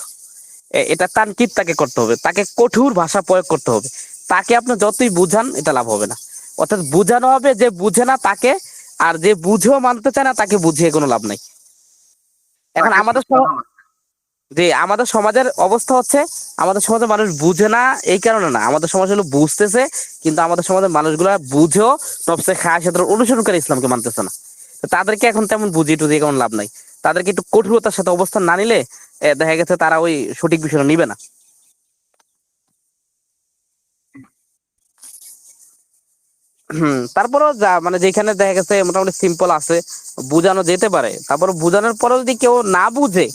এটা তানকিদ তাকে করতে হবে, তাকে কঠোর ভাষা প্রয়োগ করতে হবে। তাকে আপনি যতই বুঝান এটা লাভ হবে না। অর্থাৎ বুঝানো হবে যে বুঝে না তাকে, আর যে বুঝেও মানতে চায় না তাকে বুঝিয়ে কোনো লাভ নাই। এখন তাকে আমাদের শাসানো হবে। যে আমাদের সমাজের অবস্থা হচ্ছে, আমাদের সমাজের মানুষ বুঝে না এই কারণে না, আমাদের সমাজ হলো বুঝতেছে, কিন্তু আমাদের সমাজের মানুষগুলা বুঝেও নফসে খায়সাতের অনুসরণ করে ইসলামকে মানতেছে না। তো তাদেরকে এখন তেমন বুঝিয়ে টুঝিয়ে কোনো লাভ নাই। তাদেরকে একটু কঠোরতার সাথে অবস্থান না নিলে দেখা গেছে তারা ওই সঠিক বিষয়টা নিবে না। তারপরও যা মানে যেখানে দেখা গেছে মোটামুটি সিম্পল আছে, বুঝানো যেতে পারে, তারপর বুঝানোর পরেও যদি কেউ না বুঝে,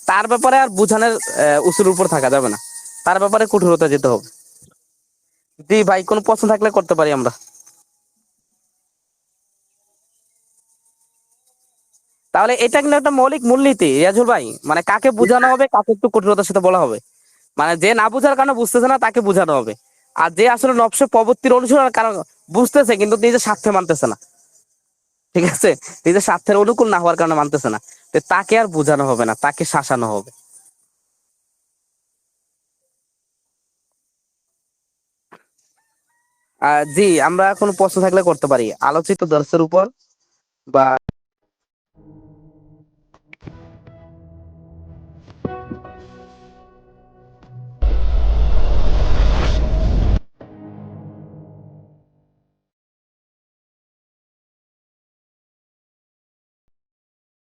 তার ব্যাপারে আর বুঝানোর উসুর উপর থাকা যাবে না, তার ব্যাপারে কঠোরতা যেতে হবে। জি ভাই, কোনো প্রশ্ন থাকলে করতে পারি আমরা। তাহলে এটা কিন্তু একটা মৌলিক মূলনীতি রিয়াজুল ভাই, মানে কাকে বোঝানো হবে, কাকে একটু কঠোরতার সাথে বলা হবে, মানে যে না বুঝার কারণে বুঝতেছে না তাকে বোঝানো হবে, আর যে আসলে নফসে প্রবৃত্তির অনুসরণের কারণ বুঝতেছে কিন্তু নিজের স্বার্থে মানতেছে না, ঠিক আছে, নিজের স্বার্থের অনুকূল না হওয়ার কারণে মানতেছে না, তো তাকে আর বোঝানো হবে না, তাকে শাসানো হবে। জি, আমরা কোনো প্রশ্ন থাকলে করতে পারি আলোচিত দর্শের উপর বা